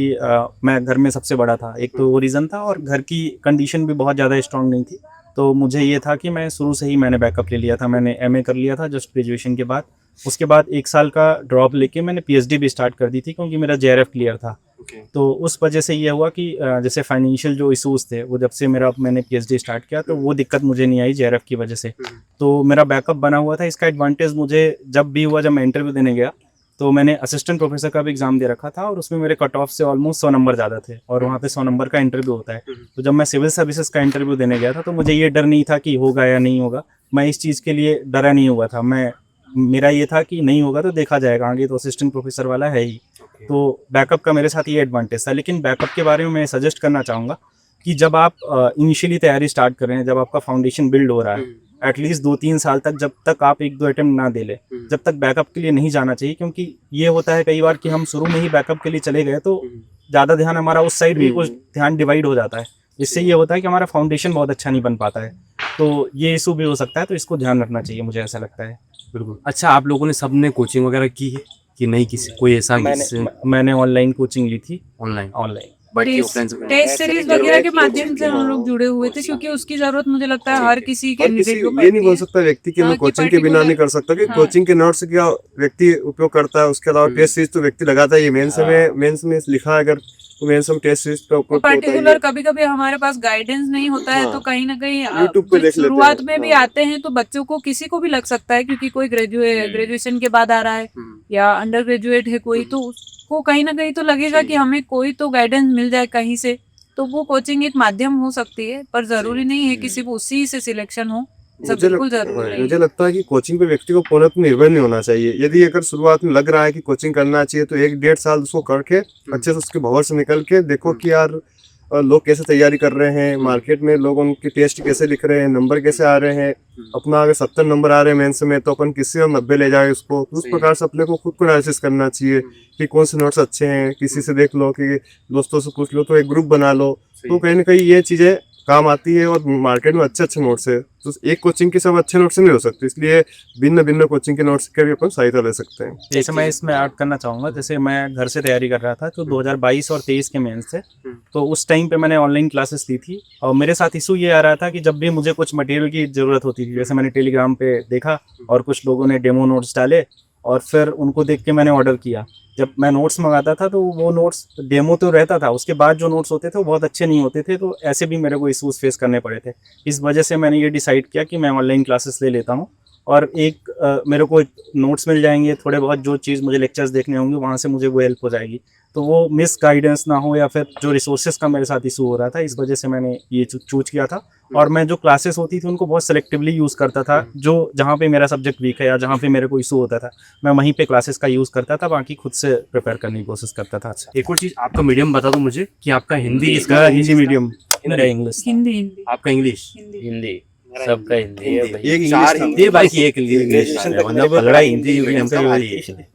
मैं घर में सबसे बड़ा था, एक तो वो रीज़न था, और घर की कंडीशन भी बहुत ज़्यादा स्ट्रांग नहीं थी। तो मुझे ये था कि मैं शुरू से ही मैंने बैकअप ले लिया था। मैंने एमए कर लिया था जस्ट ग्रेजुएशन के बाद। उसके बाद 1 साल का ड्रॉप लेके मैंने पीएचडी भी स्टार्ट कर दी थी, क्योंकि मेरा जेआरएफ क्लियर था। तो उस वजह से ये हुआ कि जैसे फाइनेंशियल जो इशूज़ थे वो जब से मैंने पीएचडी स्टार्ट किया तो वो दिक्कत मुझे नहीं आई जेआरएफ की वजह से। तो मेरा बैकअप बना हुआ था। इसका एडवांटेज मुझे जब भी हुआ, जब मैं इंटरव्यू देने गया तो मैंने असिस्टेंट प्रोफेसर का भी एग्जाम दे रखा था, और उसमें मेरे कट ऑफ से ऑलमोस्ट 100 नंबर ज़्यादा थे, और वहाँ पे 100 नंबर का इंटरव्यू होता है। तो जब मैं सिविल सर्विसेज का इंटरव्यू देने गया था तो मुझे ये डर नहीं था कि होगा या नहीं होगा। मैं इस चीज़ के लिए डरा नहीं हुआ था। मेरा ये था कि नहीं होगा तो देखा जाएगा, आगे तो असिस्टेंट प्रोफेसर वाला है ही। तो बैकअप का मेरे साथ ये एडवांटेज था। लेकिन बैकअप के बारे में मैं सजेस्ट करना चाहूँगा कि जब आप इनिशियली तैयारी स्टार्ट कर रहे हैं, जब आपका फाउंडेशन बिल्ड हो रहा है, एटलीस्ट 2-3 साल तक जब तक आप 1-2 अटेम्प्ट ना दे ले, जब तक बैकअप के लिए नहीं जाना चाहिए। क्योंकि ये होता है कई बार कि हम शुरू में ही बैकअप के लिए चले गए तो ज़्यादा ध्यान हमारा उस साइड भी कुछ ध्यान डिवाइड हो जाता है। इससे ये होता है कि हमारा फाउंडेशन बहुत अच्छा नहीं बन पाता है। तो ये इशू भी हो सकता है, तो इसको ध्यान रखना चाहिए, मुझे ऐसा लगता है। बिल्कुल। अच्छा, आप लोगों ने सबने कोचिंग वगैरह की है? कि नहीं किसी कोई ऐसा मैंने ऑनलाइन कोचिंग ली थी। ऑनलाइन बड़ी ऑफलाइन से टेस्ट सीरीज वगैरह के माध्यम से हम लोग जुड़े हुए थे, क्योंकि उसकी जरूरत मुझे लगता है हर किसी और किसी कैंडिडेट को ये नहीं पड़ती बोल है। सकता व्यक्ति कि हाँ, मैं कि कोचिंग के बिना नहीं कर सकता, कि हाँ। कोचिंग के नोट्स क्या व्यक्ति उपयोग करता है, उसके अलावा टेस्ट सीरीज तो व्यक्ति लगाता है। ये मेंस में लिखा है, अगर तो मेंस में टेस्ट सीरीज का उपयोग तो होता ही पर्टिकुलर है। कभी कभी हमारे पास गाइडेंस नहीं होता है, हाँ। तो कहीं ना कहीं YouTube पे देख लेते हैं। शुरुआत में भी हाँ। आते हैं तो बच्चों को किसी को भी लग सकता है, क्योंकि कोई ग्रेजुएशन के बाद आ रहा है या अंडर ग्रेजुएट है कोई, तो उसको कहीं ना कहीं तो लगेगा कि हमें कोई तो गाइडेंस मिल जाए कहीं से, तो वो कोचिंग एक माध्यम हो सकती है, पर जरूरी नहीं है कि सिर्फ उसी से सिलेक्शन हो। सब बिल्कुल जरूरी नहीं मुझे है। लगता है कि कोचिंग पे व्यक्ति को पूर्ण निर्भर नहीं होना चाहिए। यदि अगर शुरुआत में लग रहा है कि कोचिंग करना चाहिए, तो 1-1.5 साल उसको करके अच्छे से उसके भंवर से निकल के देखो कि यार लोग कैसे तैयारी कर रहे हैं, मार्केट में लोग उनके टेस्ट कैसे लिख रहे हैं, नंबर कैसे आ रहे हैं। अपना अगर 70 नंबर आ रहे हैं मेंस में, तो अपन किसी और 90 ले जाए उसको। उस प्रकार से अपने को खुद को एनालिसिस करना चाहिए कि कौन से नोट्स अच्छे हैं। किसी से देख लो, कि दोस्तों से पूछ लो, तो एक ग्रुप बना लो, तो कहीं ना कहीं ये चीजें काम आती है। और मार्केट में अच्छे अच्छे नोट्स है, तो एक कोचिंग के सब अच्छे नोट्स नहीं हो सकते, इसलिए भिन्न भिन्न कोचिंग के नोट्स के भी अपन सहायता ले सकते हैं। जैसे मैं इसमें ऐड करना चाहूँगा, जैसे मैं घर से तैयारी कर रहा था, तो 2022 और 23 के मेंस थे, तो उस टाइम पे मैंने ऑनलाइन क्लासेस ली थी। और मेरे साथ इशू ये आ रहा था कि जब भी मुझे कुछ मटेरियल की ज़रूरत होती थी, जैसे मैंने टेलीग्राम पे देखा और कुछ लोगों ने डेमो नोट्स डाले, और फिर उनको देख के मैंने ऑर्डर किया। जब मैं नोट्स मंगाता था, तो वो नोट्स डेमो तो रहता था, उसके बाद जो नोट्स होते थे वो बहुत अच्छे नहीं होते थे, तो ऐसे भी मेरे को इशूज़ फेस करने पड़े थे। इस वजह से मैंने ये डिसाइड किया कि मैं ऑनलाइन क्लासेस ले लेता हूँ, और मेरे को नोट्स मिल जाएंगे, थोड़े बहुत जो चीज़ मुझे लेक्चर्स देखने होंगे वहाँ से मुझे वो हेल्प हो जाएगी, तो वो मिस गाइडेंस ना हो, या फिर जो रिसोर्सेज का मेरे साथ इशू हो रहा था, इस वजह से मैंने ये चूज किया था। और मैं जो क्लासेस होती थी उनको बहुत सेलेक्टिवली यूज़ करता था, जो जहाँ पे मेरा सब्जेक्ट वीक है या जहाँ पे मेरे को इशू होता था, मैं वहीं पे क्लासेस का यूज़ करता था, बाकी खुद से प्रिपेयर करने की कोशिश करता था। अच्छा, एक और चीज, आपका मीडियम बता दो मुझे कि आपका हिंदी इसका हिंदी मीडियम, मेरा इंग्लिश। हिंदी हिंदी आपका इंग्लिश हिंदी सबका हिंदी है भाई। एक चार इंग्लिश हिंदी है भाई की एक इंग्लिश। ग्रेजुएशन तक मतलब पलड़ा हिंदी मीडियम का भारी है।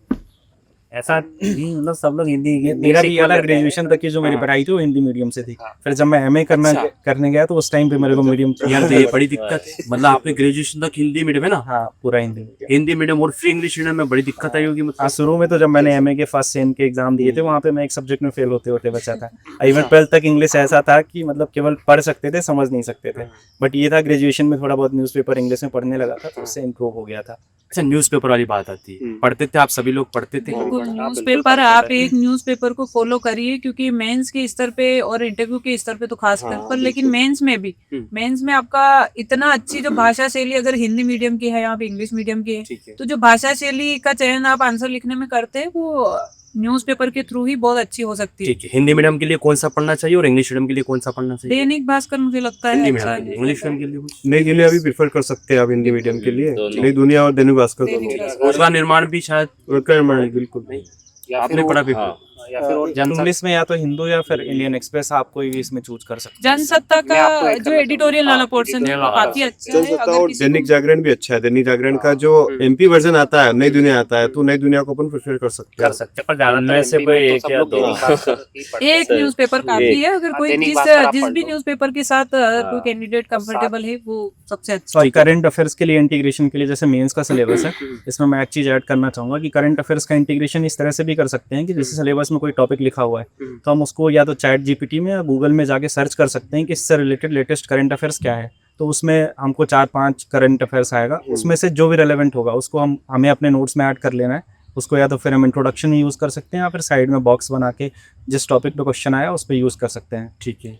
ऐसा नहीं, मतलब सब लोग हिंदी मेरा भी अलग ग्रेजुएशन तक की जो मेरी पढ़ाई थी वो हिंदी मीडियम से थी। फिर जब मैं एमए करने गया, तो उस टाइम पे मेरे को मीडियम यार तो ये बड़ी दिक्कत है, मतलब आपने ग्रेजुएशन तक हिंदी मीडियम है ना? हाँ, पूरा हिंदी मीडियम। हिंदी मीडियम और फ्री इंग्लिश मीडियम में बड़ी दिक्कत आई होगी हाँ, मतलब। शुरू में तो जब मैंने एमए के फर्स्ट सेम के एग्जाम दिए थे, वहाँ पे मैं एक सब्जेक्ट में फेल होते होते बचा था। इवन 12th तक इंग्लिश ऐसा था कि मतलब केवल पढ़ सकते थे, समझ नहीं सकते थे। बट ये था ग्रेजुएशन में थोड़ा बहुत न्यूज़पेपर इंग्लिश में पढ़ने लगा था, तो उससे इम्प्रूव हो गया था। अच्छा, न्यूज़पेपर वाली बात आती है, पढ़ते थे आप? सभी लोग पढ़ते थे? बिल्कुल न्यूज़पेपर, आप एक न्यूज़पेपर को फॉलो करिए, क्योंकि मेंस के स्तर पे और इंटरव्यू के स्तर पे तो खास कर पर, लेकिन मेंस में भी, मेंस में आपका इतना अच्छी जो भाषा शैली अगर हिंदी मीडियम की है या आप इंग्लिश मीडियम की है, ठीक है। तो जो भाषा शैली का चयन आप आंसर लिखने में करते हैं, वो न्यूज़पेपर के थ्रू ही बहुत अच्छी हो सकती है। ठीक है, हिंदी मीडियम के लिए कौन सा पढ़ना चाहिए और इंग्लिश मीडियम के लिए कौन सा पढ़ना चाहिए? दैनिक भास्कर मुझे लगता हिंदी है मीडियम अच्छा के लिए, है। इंग्लिश मीडियम के लिए कुछ? नई दुनिया भी प्रेफर कर सकते हैं आप हिंदी मीडियम के लिए। दोनों। नई दुनिया और दैनिक भास्कर दैनिक दोनों। भास्कर। रोजगार निर्माण भी शायद रिक्वायरमेंट बिल्कुल नहीं, आपने पढ़ा पेपर? हाँ। या फिर और जनसत्ता इंग्लिश में या तो हिंदू या फिर इंडियन एक्सप्रेस, आप कोई भी इसमें चूज कर सकते हैं। जनसत्ता का जो एडिटोरियल वाला पोर्शन है वो काफी अच्छा है। जनसत्ता अगर और किसी दैनिक को जागरण भी अच्छा है। दैनिक जागरण का जो एमपी वर्जन आता है, नई दुनिया आता है, तो नई दुनिया को अपन प्रेफर कर सकते हैं। पर ज्यादातर उनमें से हिंदी कोई में तो एक सब या लोग दो। दैनिक भास्कर ही पढ़ते हैं। एक न्यूज़पेपर काफी है, अगर कोई दैनिक भास्कर आप जिस पढ़ भी लो। न्यूज़पेपर के साथ कोई कैंडिडेट कंफर्टेबल है, वो सबसे अच्छा सॉरी, करंट अफेयर्स के लिए इंटीग्रेशन के लिए जैसे मेंस का सिलेबस है, इसमें मैं एक चीज ऐड करना चाहूंगा कि करंट अफेयर्स का इंटीग्रेशन इस तरह से भी कर सकते हैं कि जैसे सिलेबस में कोई टॉपिक लिखा हुआ है, तो हम उसको या तो चैट जीपीटी में या गूगल में जाके सर्च कर सकते हैं कि इससे रिलेटेड लेटेस्ट करंट अफेयर्स क्या है। तो उसमें हमको 4-5 करंट अफेयर्स आएगा, उसमें से जो भी रेलेवेंट होगा उसको हमें अपने नोट्स में ऐड कर लेना है। उसको या तो फिर हम इंट्रोडक्शन ही यूज़ कर सकते हैं, या फिर साइड में बॉक्स बना के जिस टॉपिक पे क्वेश्चन आया उस पर यूज़ कर सकते हैं। ठीक है।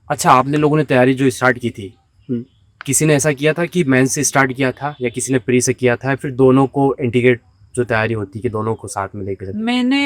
अच्छा, आपने लोगों ने तैयारी जो स्टार्ट की थी, किसी ने ऐसा किया था कि मेंस से स्टार्ट किया था या किसी ने प्री से किया था, या फिर दोनों को इंटीग्रेट जो तैयारी होती है कि दोनों को साथ में लेकर? मैंने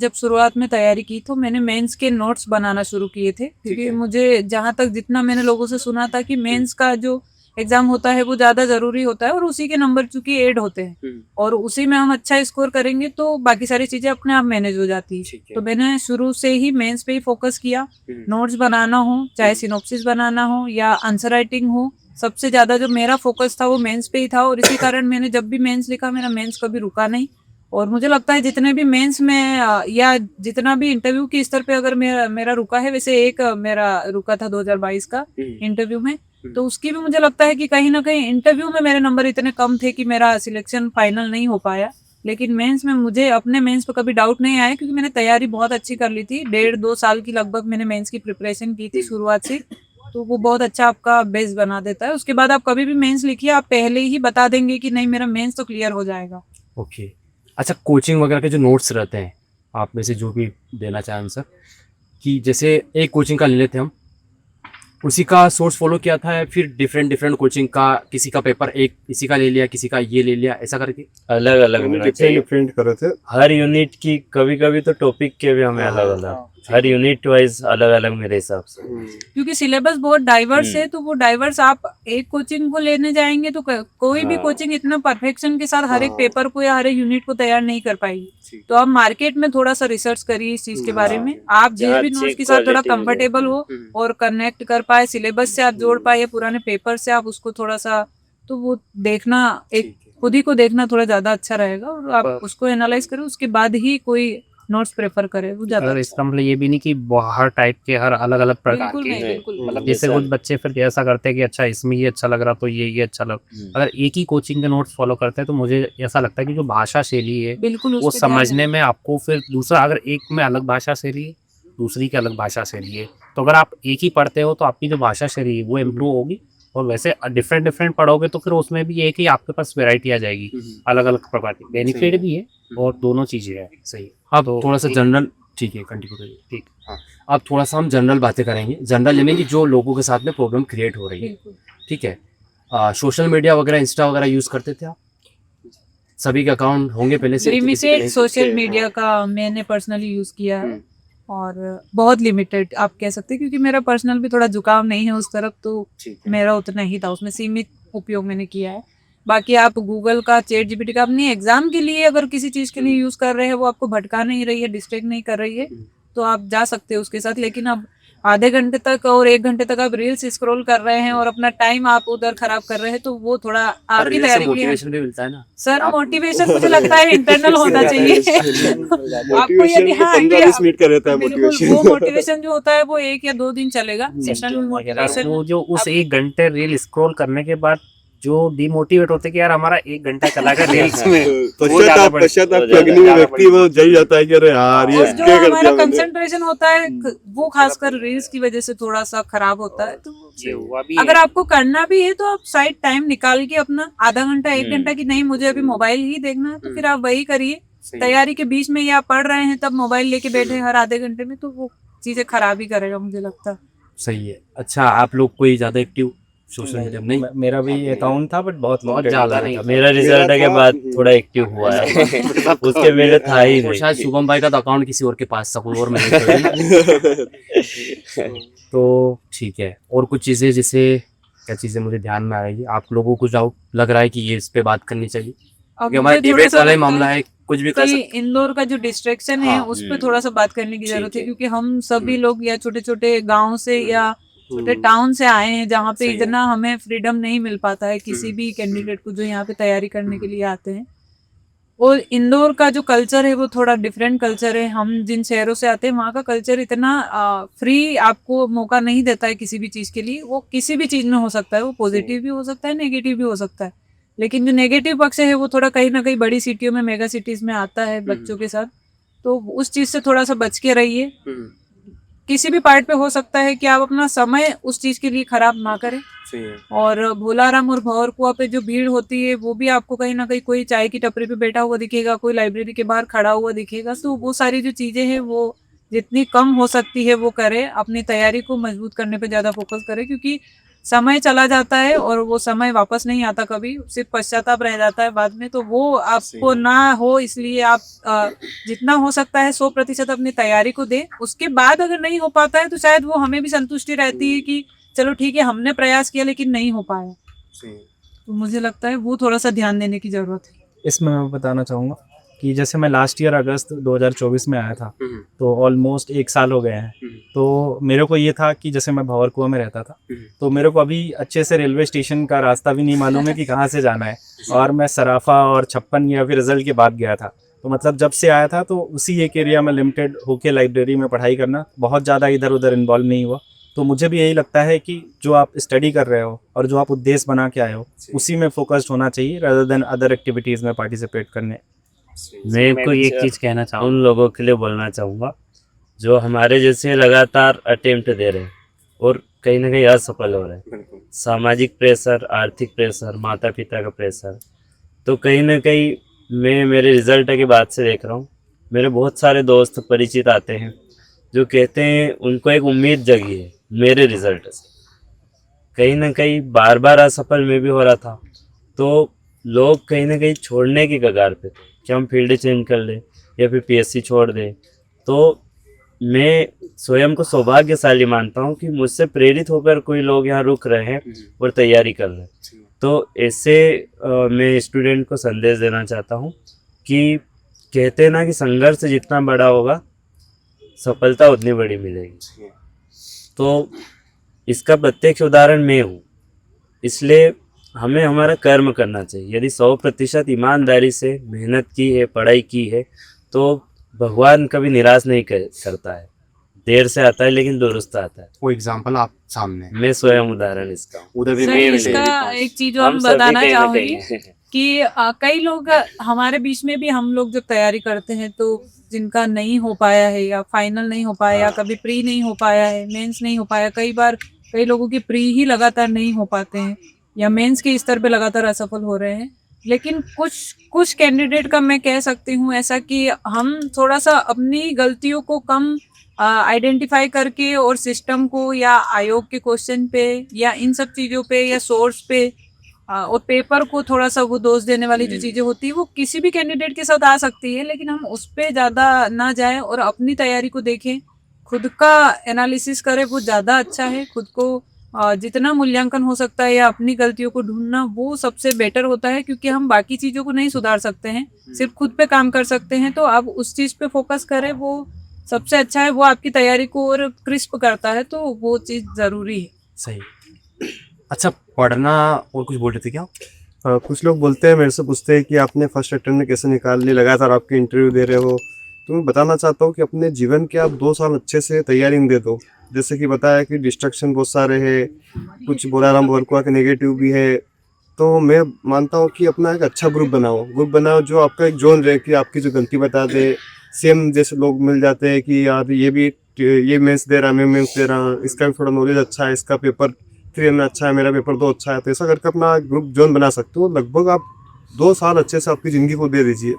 जब शुरुआत में तैयारी की तो मैंने मेंस के नोट्स बनाना शुरू किए थे, क्योंकि मुझे जहाँ तक जितना मैंने लोगों से सुना था कि मेंस का जो एग्जाम होता है वो ज्यादा जरूरी होता है, और उसी के नंबर चूंकि ऐड होते हैं और उसी में हम अच्छा स्कोर करेंगे तो बाकी सारी चीजें अपने आप मैनेज हो जाती है। ठीक है। तो मैंने शुरू से ही मेंस पे ही फोकस किया। नोट्स बनाना हो, चाहे सिनॉप्सिस बनाना हो या आंसर राइटिंग हो, सबसे ज्यादा जो मेरा फोकस था वो मेंस पे ही था, और इसी कारण मैंने जब भी मेंस लिखा मेरा मेंस कभी रुका नहीं। और मुझे लगता है जितने भी मेंस में या जितना भी इंटरव्यू के स्तर पे अगर मेरा रुका है, वैसे एक मेरा रुका था 2022 का इंटरव्यू में, तो उसकी भी मुझे लगता है कि कहीं ना कहीं इंटरव्यू में मेरे नंबर इतने कम थे कि मेरा सिलेक्शन फाइनल नहीं हो पाया। लेकिन मेंस में मुझे अपने मेंस पे कभी डाउट नहीं आया, क्योंकि मैंने तैयारी बहुत अच्छी कर ली थी। 1.5-2 साल की लगभग मैंने मेंस की प्रिपरेशन की थी शुरुआत से, तो वो बहुत अच्छा आपका बेस बना देता है। उसके बाद आप कभी भी मेंस लिखिए, आप पहले ही बता देंगे कि नहीं मेरा मेंस तो क्लियर हो जाएगा। ओके। अच्छा, कोचिंग वगैरह के जो नोट्स रहते हैं, आप में से जो भी देना चाहें आंसर, कि जैसे एक कोचिंग का ले लेते हैं हम, उसी का सोर्स फॉलो किया था या फिर डिफरेंट डिफरेंट कोचिंग का, किसी का पेपर एक किसी का ले लिया, किसी का ये ले लिया, ऐसा करके? अलग अलग होना चाहिए। डिफरेंट कर रहे थे। हर यूनिट की, कभी कभी तो टॉपिक के भी हमें अलग अलग, हर यूनिट वाइज अलग अलग मेरे हिसाब से। क्योंकि सिलेबस बहुत डाइवर्स है, तो वो डाइवर्स आप एक कोचिंग को लेने जाएंगे तो कोई भी हाँ। कोचिंग इतना परफेक्शन के साथ हर एक पेपर को या हर एक यूनिट को तैयार नहीं कर पाएगी। तो आप मार्केट में थोड़ा सा रिसर्च करिए इस चीज के बारे में, आप जिस भी नोट्स के साथ थोड़ा कंफर्टेबल हो और कनेक्ट कर पाए, सिलेबस से आप जोड़ पाए, पुराने पेपर से आप उसको थोड़ा सा, तो वो देखना एक खुद ही को देखना थोड़ा ज्यादा अच्छा रहेगा, और आप उसको एनालाइज करें, उसके बाद ही कोई नोट्स प्रेफर करे, वो ज्यादा अगर इसका मतलब ये भी नहीं कि हर टाइप के, हर अलग अलग प्रकार बिल्कुल के नहीं, हैं। बिल्कुल मतलब जैसे कुछ बच्चे फिर ऐसा करते हैं कि अच्छा इसमें ये अच्छा लग रहा तो ये अच्छा लग, अगर एक ही कोचिंग के नोट्स फॉलो करते हैं तो मुझे ऐसा लगता है कि जो भाषा शैली है बिल्कुल वो उस पे ध्यान समझने में आपको, फिर दूसरा अगर एक में अलग भाषा शैली है, दूसरी की अलग भाषा शैली है, तो अगर आप एक ही पढ़ते हो तो आपकी जो भाषा शैली है वो इम्प्रूव होगी, और वैसे डिफरेंट डिफरेंट पढ़ोगे तो फिर उसमें भी एक ही आपके पास वैरायटी आ जाएगी, अलग अलग प्रकार की। बेनिफिट भी है और दोनों चीजें हैं। सही। अब थोड़ा सा जनरल, ठीक है कंटिन्यू करिए। ठीक, हाँ। अब थोड़ा सा हम जनरल बातें करेंगे, जनरल यानी कि जो लोगों के साथ में प्रॉब्लम क्रिएट हो रही है, बिल्कुल। ठीक है। सोशल मीडिया वगैरह, इंस्टा वगैरह यूज करते थे आप? सभी के अकाउंट होंगे पहले से? तो किसी के लिमिटेड नहीं? सोशल मीडिया का मैंने पर्सनली यूज किया है, और बहुत लिमिटेड आप कह सकते हैं, क्योंकि मेरा पर्सनल भी थोड़ा झुकाव नहीं है उस तरफ, तो ठीक है। मेरा उतना ही था, उसमें सीमित उपयोग मैंने किया है। बाकी आप गूगल का, चैट जीपीटी का अपनी एग्जाम के लिए अगर किसी चीज के लिए यूज कर रहे हैं, वो आपको भटका नहीं रही है, डिस्ट्रैक्ट नहीं कर रही है, तो आप जा सकते हो उसके साथ। लेकिन अब आधे घंटे तक और 1 घंटे तक आप रील्स स्क्रॉल कर रहे हैं और अपना टाइम आप उधर खराब कर रहे हैं, तो वो थोड़ा आपकी तैयारी के लिए। मोटिवेशन भी मिलता है ना सर, मोटिवेशन मुझे लगता है इंटरनल होना चाहिए। आपको यदि, हाँ, 15-20 मिनट का रहता है बिल्कुल, मोटिवेशन। वो मोटिवेशन जो होता है वो 1 या 2 दिन चलेगा। सेशनल मोटिवेशन वो जो उस 1 घंटे रील स्क्रॉल करने के बाद जो डिमोटिवेट होते कि यार हमारा 1 घंटा चला गया रील्स में, पश्चाताप के अग्नि में व्यक्ति वो जल जाता है कि अरे यार ये और जो क्या कर हमारा दिया मैंने। कंसंट्रेशन होता है वो खासकर रील्स की वजह से थोड़ा सा खराब होता है। तो ये हुआ भी अगर आपको करना भी है तो आप साइड टाइम निकाल के अपना आधा घंटा 1 घंटा की नहीं मुझे अभी मोबाइल ही देखना है, तो फिर आप वही करिए। तैयारी के बीच में या पढ़ रहे हैं तब मोबाइल लेके बैठे हर आधे घंटे में, तो वो चीजें खराब ही करेगा मुझे लगता है। सही है। अच्छा, आप लोग कोई ज्यादा एक्टिव सोशल मीडिया में नहीं? मेरा भी अकाउंट था बट बहुत ज्यादा नहीं। मेरा रिजल्ट के बाद थोड़ा एक्टिव हुआ है, उसके मेरे था ही और नहीं। शायद शुभम भाई का तो अकाउंट किसी और के पास था, कोई और मैनेज कर तो ठीक है। और कुछ चीजें, जैसे क्या चीजें मुझे ध्यान में आएगी, आप लोगों को डाउट लग रहा है कि ये इस पे बात करनी चाहिए, अब क्योंकि हमारा मुझे थोड़ा डिबेट सा वाला ही लगता मामला है, कुछ भी कर कि सकते इंदौर का जो डिस्ट्रैक्शन है हाँ, उस पर थोड़ा सा बात करने की जरूरत है, है। क्योंकि हम सभी लोग या छोटे छोटे गांव से या छोटे टाउन से आए हैं, जहाँ पे सही है। इतना हमें फ्रीडम नहीं मिल पाता है किसी भी कैंडिडेट को जो यहाँ पे तैयारी करने के लिए आते हैं। और इंदौर का जो कल्चर है वो थोड़ा डिफरेंट कल्चर है। हम जिन शहरों से आते हैं वहाँ का कल्चर इतना फ्री आपको मौका नहीं देता है किसी भी चीज़ के लिए। वो किसी भी चीज़ में हो सकता है, वो पॉजिटिव भी हो सकता है, नेगेटिव भी हो सकता है, लेकिन जो नेगेटिव पक्ष है वो थोड़ा कहीं ना कहीं बड़ी सिटियों में, मेगा सिटीज़ में आता है बच्चों के साथ। तो उस चीज़ से थोड़ा सा बच के रहिए। किसी भी पार्ट पे हो सकता है कि आप अपना समय उस चीज़ के लिए खराब ना करें। सही है। और भोलाराम और भंवरकुआ पे जो भीड़ होती है वो भी आपको कहीं ना कहीं कोई चाय की टपरी पे बैठा हुआ दिखेगा, कोई लाइब्रेरी के बाहर खड़ा हुआ दिखेगा। तो वो सारी जो चीज़ें हैं वो जितनी कम हो सकती है वो करें, अपनी तैयारी को मजबूत करने पे ज़्यादा फोकस करें, क्योंकि समय चला जाता है और वो समय वापस नहीं आता कभी, सिर्फ पश्चाताप रह जाता है बाद में। तो वो आपको ना हो, इसलिए आप जितना हो सकता है 100% अपनी तैयारी को दें। उसके बाद अगर नहीं हो पाता है तो शायद वो हमें भी संतुष्टि रहती है कि चलो ठीक है, हमने प्रयास किया लेकिन नहीं हो पाया। तो मुझे लगता है वो थोड़ा सा ध्यान देने की जरूरत है। इसमें मैं बताना चाहूँगा कि जैसे मैं लास्ट ईयर अगस्त 2024 में आया था, तो ऑलमोस्ट 1 साल हो गए हैं। तो मेरे को ये था कि जैसे मैं भंवरकुआ में रहता था, तो मेरे को अभी अच्छे से रेलवे स्टेशन का रास्ता भी नहीं मालूम है कि कहाँ से जाना है, और मैं सराफा और 56 या फिर रिजल्ट के बाद गया था। तो मतलब जब से आया था तो उसी एक एरिया में लिमिटेड होके लाइब्रेरी में पढ़ाई करना, बहुत ज़्यादा इधर उधर इन्वॉल्व नहीं हुआ। तो मुझे भी यही लगता है कि जो आप स्टडी कर रहे हो और जो आप उद्देश्य बना के आए हो उसी में फोकस्ड होना चाहिए, रादर देन अदर एक्टिविटीज़ में पार्टिसिपेट करने। मैं को कुछ एक चीज कहना चाहूँ उन लोगों के लिए बोलना चाहूँगा जो हमारे जैसे लगातार अटेम्प्ट दे रहे हैं और कहीं ना कहीं असफल हो रहे हैं। सामाजिक प्रेशर, आर्थिक प्रेशर, माता पिता का प्रेशर, तो कहीं ना कहीं मैं मेरे रिजल्ट की बात से देख रहा हूँ। मेरे बहुत सारे दोस्त परिचित आते हैं जो कहते हैं उनको एक उम्मीद जगी है मेरे रिजल्ट से। कहीं ना कहीं बार बार असफल मैं भी हो रहा था, तो लोग कहीं ना कहीं छोड़ने की कगार पे थे कि हम फील्ड चेंज कर लें या फिर पीएससी छोड़ दें। तो मैं स्वयं को सौभाग्यशाली मानता हूँ कि मुझसे प्रेरित होकर कोई लोग यहाँ रुक रहे हैं और तैयारी कर रहे हैं। तो ऐसे मैं स्टूडेंट को संदेश देना चाहता हूँ कि कहते हैं ना कि संघर्ष जितना बड़ा होगा सफलता उतनी बड़ी मिलेगी। तो इसका प्रत्यक्ष उदाहरण मैं हूँ। इसलिए हमें हमारा कर्म करना चाहिए। यदि 100% ईमानदारी से मेहनत की है, पढ़ाई की है, तो भगवान कभी निराश नहीं करता है। देर से आता है लेकिन दुरुस्त आता है। वो एग्जाम्पल आप सामने है। मैं स्वयं उदाहरण इसका हूँ। उधर भी सर, मैं इसका एक चीज और हम सभी बताना कहीं ना चाहूंगी कहीं कि कई लोग हमारे बीच में भी हम लोग जब तैयारी करते हैं तो जिनका नहीं हो पाया है या फाइनल नहीं हो पाया या कभी प्री नहीं हो पाया है, मेंस नहीं हो पाया, कई बार कई लोगों की प्री ही लगातार नहीं हो पाते हैं या मेंस के स्तर पे लगातार असफल हो रहे हैं। लेकिन कुछ कैंडिडेट का मैं कह सकती हूँ ऐसा कि हम थोड़ा सा अपनी गलतियों को कम आइडेंटिफाई करके और सिस्टम को या आयोग के क्वेश्चन पे या इन सब चीज़ों पे या सोर्स पे और पेपर को थोड़ा सा वो दोष देने वाली जो चीज़ें होती है वो किसी भी कैंडिडेट के साथ आ सकती है, लेकिन हम उस पर ज़्यादा ना जाएं और अपनी तैयारी को देखें, खुद का एनालिसिस करें, वो ज़्यादा अच्छा है। खुद को जितना मूल्यांकन हो सकता है या अपनी गलतियों को ढूंढना वो सबसे बेटर होता है, क्योंकि हम बाकी चीज़ों को नहीं सुधार सकते हैं, सिर्फ खुद पे काम कर सकते हैं। तो आप उस चीज़ पे फोकस करें, वो सबसे अच्छा है। वो आपकी तैयारी को और क्रिस्प करता है, तो वो चीज़ ज़रूरी है। सही। अच्छा, पढ़ना और कुछ बोल रहे थे क्या? कुछ लोग बोलते हैं, मेरे से पूछते हैं कि आपने फर्स्ट अटेम्प्ट में कैसे निकाल ली, लगातार आपके इंटरव्यू दे रहे हो। तो मैं बताना चाहता हूँ कि अपने जीवन के आप 2 साल अच्छे से तैयारी में दे दो। जैसे कि बताया कि डिस्ट्रक्शन बहुत सारे हैं, कुछ बोलाराम वर्कुआ के नेगेटिव भी है। तो मैं मानता हूँ कि अपना एक अच्छा ग्रुप बनाओ जो आपका एक जोन रहे कि आपकी जो गलती बता दे। सेम जैसे लोग मिल जाते हैं कि यार ये मेंस दे रहा, मैं मेंस दे रहा, इसका भी थोड़ा नॉलेज अच्छा है, इसका पेपर 3 में अच्छा है, मेरा पेपर 2 अच्छा है। तो ऐसा करके अपना ग्रुप जोन बना सकते हो। लगभग आप 2 साल अच्छे से अपनी ज़िंदगी को दे दीजिए,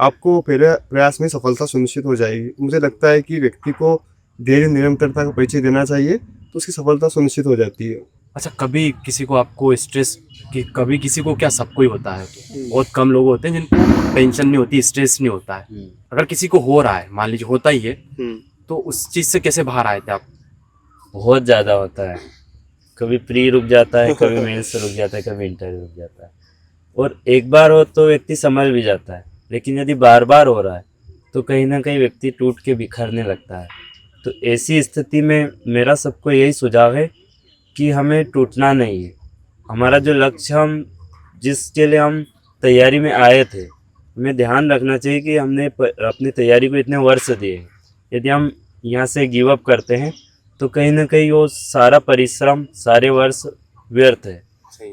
आपको पहले प्रयास में सफलता सुनिश्चित हो जाएगी। मुझे लगता है कि व्यक्ति को धैर्य निरंतरता का परिचय देना चाहिए, तो उसकी सफलता सुनिश्चित हो जाती है। अच्छा, कभी किसी को आपको स्ट्रेस कि कभी किसी को, क्या सबको ही होता है, बहुत कम लोग होते हैं जिनको टेंशन नहीं होती, स्ट्रेस नहीं होता है। अगर किसी को हो रहा है, मान लीजिए होता ही है, तो उस चीज़ से कैसे बाहर आए थे आप? बहुत ज़्यादा होता है। कभी प्री रुक जाता है, कभी मेंस रुक जाता है, कभी इंटरव्यू रुक जाता है। और एक बार हो तो व्यक्ति संभल भी जाता है, लेकिन यदि बार बार हो रहा है तो कहीं ना कहीं व्यक्ति टूट के बिखरने लगता है। तो ऐसी स्थिति में मेरा सबको यही सुझाव है कि हमें टूटना नहीं है। हमारा जो लक्ष्य, हम जिसके लिए हम तैयारी में आए थे, हमें ध्यान रखना चाहिए कि हमने अपनी तैयारी को इतने वर्ष दिए हैं। यदि हम यहाँ से गिव अप करते हैं तो कहीं ना कहीं वो सारा परिश्रम, सारे वर्ष व्यर्थ है।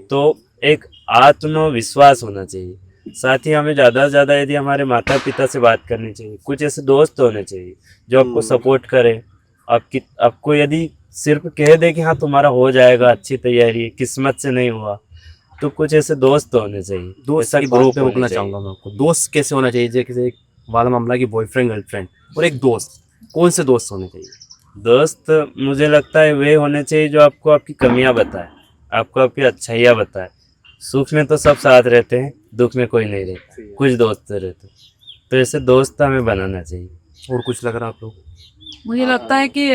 तो एक आत्मविश्वास होना चाहिए। साथ ही हमें ज़्यादा से ज़्यादा यदि हमारे माता पिता से बात करनी चाहिए, कुछ ऐसे दोस्त होने चाहिए जो आपको सपोर्ट करे। आपको यदि सिर्फ कह दे कि हाँ तुम्हारा हो जाएगा, अच्छी तैयारी है, किस्मत से नहीं हुआ, तो कुछ ऐसे दोस्त होने चाहिए। दोस्त ऐसा की बात ग्रुप पे होना रोकना चाहिए। चाहूंगा मैं आपको। दोस्त कैसे होना चाहिए? जैसे एक वाला मामला की बॉयफ्रेंड गर्लफ्रेंड और एक दोस्त, कौन से दोस्त होने चाहिए? दोस्त मुझे लगता है वे होने चाहिए जो आपको आपकी कमियां बताए, आपको आपकी अच्छाइयाँ बताए। सुख में तो सब साथ रहते हैं, दुख में कोई नहीं रहता, कुछ दोस्त रहते। तो ऐसे दोस्त हमें बनाना चाहिए। और कुछ लग रहा आप लोग? मुझे लगता है कि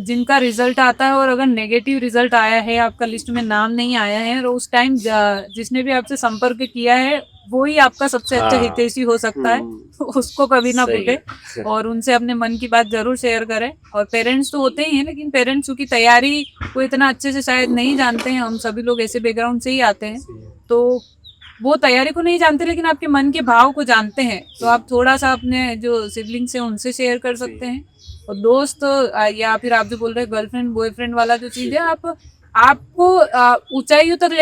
जिनका रिजल्ट आता है और अगर नेगेटिव रिजल्ट आया है, आपका लिस्ट में नाम नहीं आया है, और उस टाइम जिसने भी आपसे संपर्क किया है वो ही आपका सबसे अच्छा हाँ। हितैषी हो सकता है। तो उसको कभी ना सही भूले है। और उनसे अपने मन की बात जरूर शेयर करें। और पेरेंट्स तो होते ही हैं, लेकिन पेरेंट्स की तैयारी को इतना अच्छे से शायद नहीं जानते हैं। हम सभी लोग ऐसे बैकग्राउंड से ही आते हैं, तो वो तैयारी को नहीं जानते, लेकिन आपके मन के भाव को जानते हैं। तो आप थोड़ा सा अपने जो सिबलिंग्स हैं उनसे शेयर कर सकते हैं। और दोस्त या फिर आप जो बोल रहे हैं गर्लफ्रेंड बॉयफ्रेंड वाला जो चीज़ है, आप आपको ऊंचाइयों तक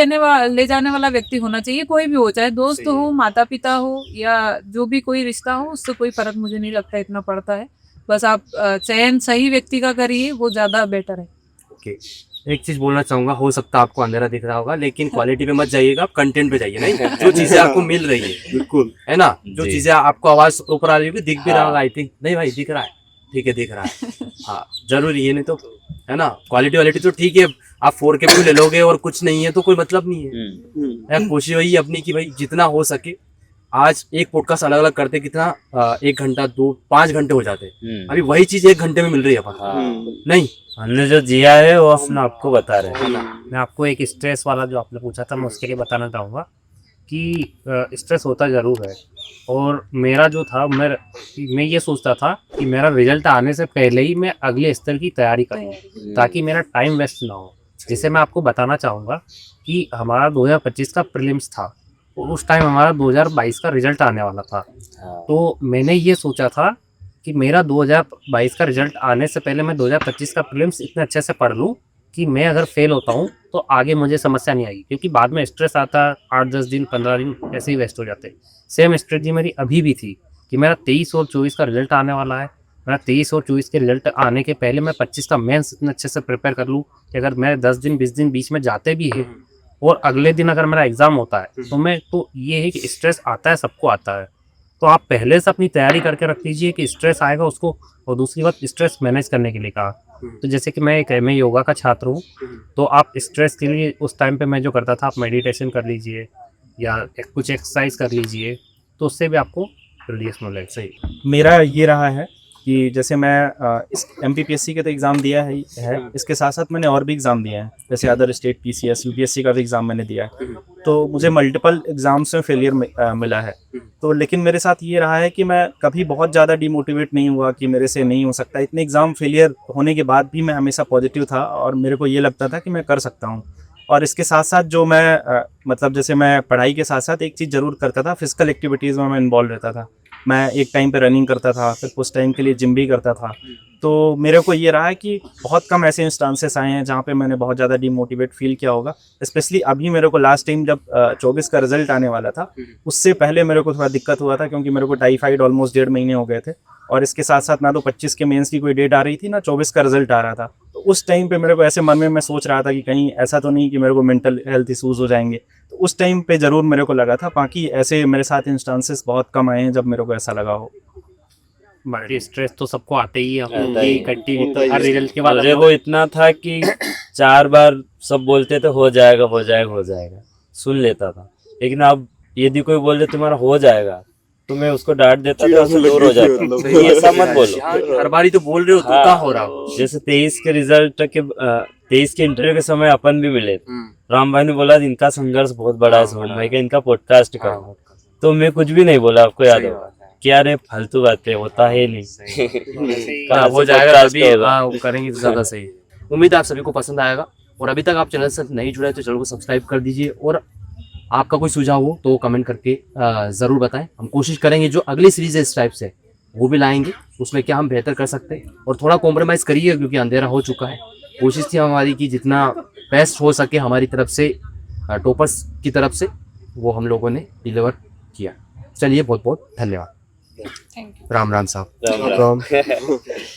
ले जाने वाला व्यक्ति होना चाहिए, कोई भी हो, चाहे दोस्त हो, माता पिता हो, या जो भी कोई रिश्ता हो, उससे कोई फर्क मुझे नहीं लगता इतना पड़ता है। बस आप चयन सही व्यक्ति का करिए, वो ज्यादा बेटर है। ओके, एक चीज बोलना चाहूंगा, हो सकता है आपको अंधेरा दिख रहा होगा, लेकिन क्वालिटी पे मत जाइएगा, आप कंटेंट पे जाइए। नहीं, जो चीजें आपको मिल रही है, बिल्कुल है ना, जो जी। चीजें आपको आवाज ऊपर आ रही होगी, दिख भी रहा हाँ। होगा, आई थिंक। नहीं भाई, दिख रहा है, ठीक है, दिख रहा है। हाँ, जरूरी है, नहीं तो, है ना, क्वालिटी तो ठीक है, आप 4K भी ले लोगे और कुछ नहीं है तो कोई मतलब नहीं है। कोशिश वही अपनी कि भाई जितना हो सके। आज एक पॉडकास्ट अलग अलग करते कितना 1 घंटा 2-5 घंटे हो जाते, अभी वही चीज 1 घंटे में मिल रही है अपन। हाँ। नहीं, हमने जो जिया है वो हम आपको बता रहे हैं। मैं आपको एक स्ट्रेस वाला जो आपने पूछा था, मैं उसके लिए बताना चाहूँगा कि स्ट्रेस होता ज़रूर है। और मेरा जो था, मैं ये सोचता था कि मेरा रिजल्ट आने से पहले ही मैं अगले स्तर की तैयारी करूँ, ताकि मेरा टाइम वेस्ट ना हो। जिसे मैं आपको बताना चाहूँगा कि हमारा 2025 का प्रीलिम्स था और उस टाइम हमारा 2022 का रिजल्ट आने वाला था। तो मैंने ये सोचा था कि मेरा 2022 का रिजल्ट आने से पहले मैं 2025 का प्रीलिम्स इतने अच्छे से पढ़ लूँ कि मैं अगर फेल होता हूँ तो आगे मुझे समस्या नहीं आएगी, क्योंकि बाद में स्ट्रेस आता, 8-10 दिन 15 दिन ऐसे ही वेस्ट हो जाते। सेम स्ट्रेटजी मेरी अभी भी थी कि मेरा 23 और 24 का रिजल्ट आने वाला है। मेरा 23 और 24 के रिजल्ट आने के पहले मैं 25 का मेंस इतने अच्छे से प्रिपेयर कर लूँ कि अगर मैं 10 दिन 20 दिन बीच में जाते भी है और अगले दिन अगर मेरा एग्ज़ाम होता है तो ये है कि स्ट्रेस आता है, सबको आता है। तो आप पहले से अपनी तैयारी करके रख लीजिए कि स्ट्रेस आएगा उसको। और दूसरी बात, स्ट्रेस मैनेज करने के लिए कहा, तो जैसे कि मैं योगा का छात्र हूँ, तो आप स्ट्रेस के लिए उस टाइम पे मैं जो करता था, आप मेडिटेशन कर लीजिए या कुछ एक्सरसाइज कर लीजिए, तो उससे भी आपको रिलीफ मिलेगा। सही। मेरा ये रहा है कि जैसे मैं इस MPPSC के तो एग्ज़ाम दिया है, इसके साथ साथ मैंने और भी एग्ज़ाम दिए हैं, जैसे अदर स्टेट PCS UPSC का भी एग्ज़ाम मैंने दिया है। तो मुझे मल्टीपल एग्ज़ाम्स में फेलियर मिला है। तो लेकिन मेरे साथ ये रहा है कि मैं कभी बहुत ज़्यादा डिमोटिवेट नहीं हुआ कि मेरे से नहीं हो सकता। इतने एग्ज़ाम फेलियर होने के बाद भी मैं हमेशा पॉजिटिव था और मेरे को ये लगता था कि मैं कर सकता हूँ। और इसके साथ साथ जो मैं मतलब जैसे मैं पढ़ाई के साथ साथ एक चीज़ ज़रूर करता था, फिजिकल एक्टिविटीज़ में मैं इन्वॉल्व रहता था। मैं एक टाइम पे रनिंग करता था, फिर कुछ टाइम के लिए जिम भी करता था। तो मेरे को ये रहा है कि बहुत कम ऐसे इंस्टांसेस आए हैं जहाँ पे मैंने बहुत ज़्यादा डिमोटिवेट फील किया होगा। स्पेशली अभी मेरे को लास्ट टाइम जब 24 का रिजल्ट आने वाला था, उससे पहले मेरे को थोड़ा दिक्कत हुआ था, क्योंकि मेरे को टाइफाइड ऑलमोस्ट 1.5 महीने हो गए थे। और इसके साथ साथ ना तो 25 के मेंस की कोई डेट आ रही थी, ना 24 का रिजल्ट आ रहा था। तो उस टाइम पे मेरे को ऐसे मन में मैं सोच रहा था कि कहीं ऐसा तो नहीं कि मेरे को मेंटल हेल्थ इशूज़ हो जाएंगे। तो उस टाइम पे ज़रूर मेरे को लगा था। बाकी ऐसे मेरे साथ इंस्टांसेस बहुत कम आए हैं जब मेरे को ऐसा लगा हो। बड़ी स्ट्रेस तो सबको आते ही है, आता ही है। कंटिन्यू हर रिजल्ट के बाद मेरे को इतना था कि 4 बार सब बोलते थे हो जाएगा हो जाएगा हो जाएगा, सुन लेता था। लेकिन अब यदि कोई बोले तुम्हारा हो जाएगा, तो मैं उसको डांट देता था, उससे दूर हो जाता। सही। ऐसा मत बोलो। हर बारी तो बोल रहे हो, तो हाँ। क्या हो रहा हो। जैसे 23 के रिजल्ट के 23 के इंटरव्यू के समय अपन भी मिले, राम भाई ने बोला इनका संघर्ष बहुत बड़ा है, सोहन भाई का इनका पॉडकास्ट करो। तो मैं कुछ भी नहीं बोला, आपको याद होगा क्या रे फालतू बातें, होता है नहीं। हाँ, हो जाएगा, तभी हाँ, वो करेंगे तो ज़्यादा सही। उम्मीद है आप सभी को पसंद आएगा। और अभी तक आप चैनल से नहीं जुड़े तो चैनल को सब्सक्राइब कर दीजिए। और आपका कोई सुझाव हो तो कमेंट करके ज़रूर बताएं। हम कोशिश करेंगे जो अगली सीरीज है इस टाइप से वो भी लाएंगे, उसमें क्या हम बेहतर कर सकते हैं। और थोड़ा कॉम्प्रोमाइज़ करिए, क्योंकि अंधेरा हो चुका है। कोशिश थी हमारी कि जितना बेस्ट हो सके हमारी तरफ से, टॉपर्स की तरफ से, वो हम लोगों ने डिलीवर किया। चलिए, बहुत बहुत धन्यवाद। Thank you. राम राम साहब। राम राम। राम।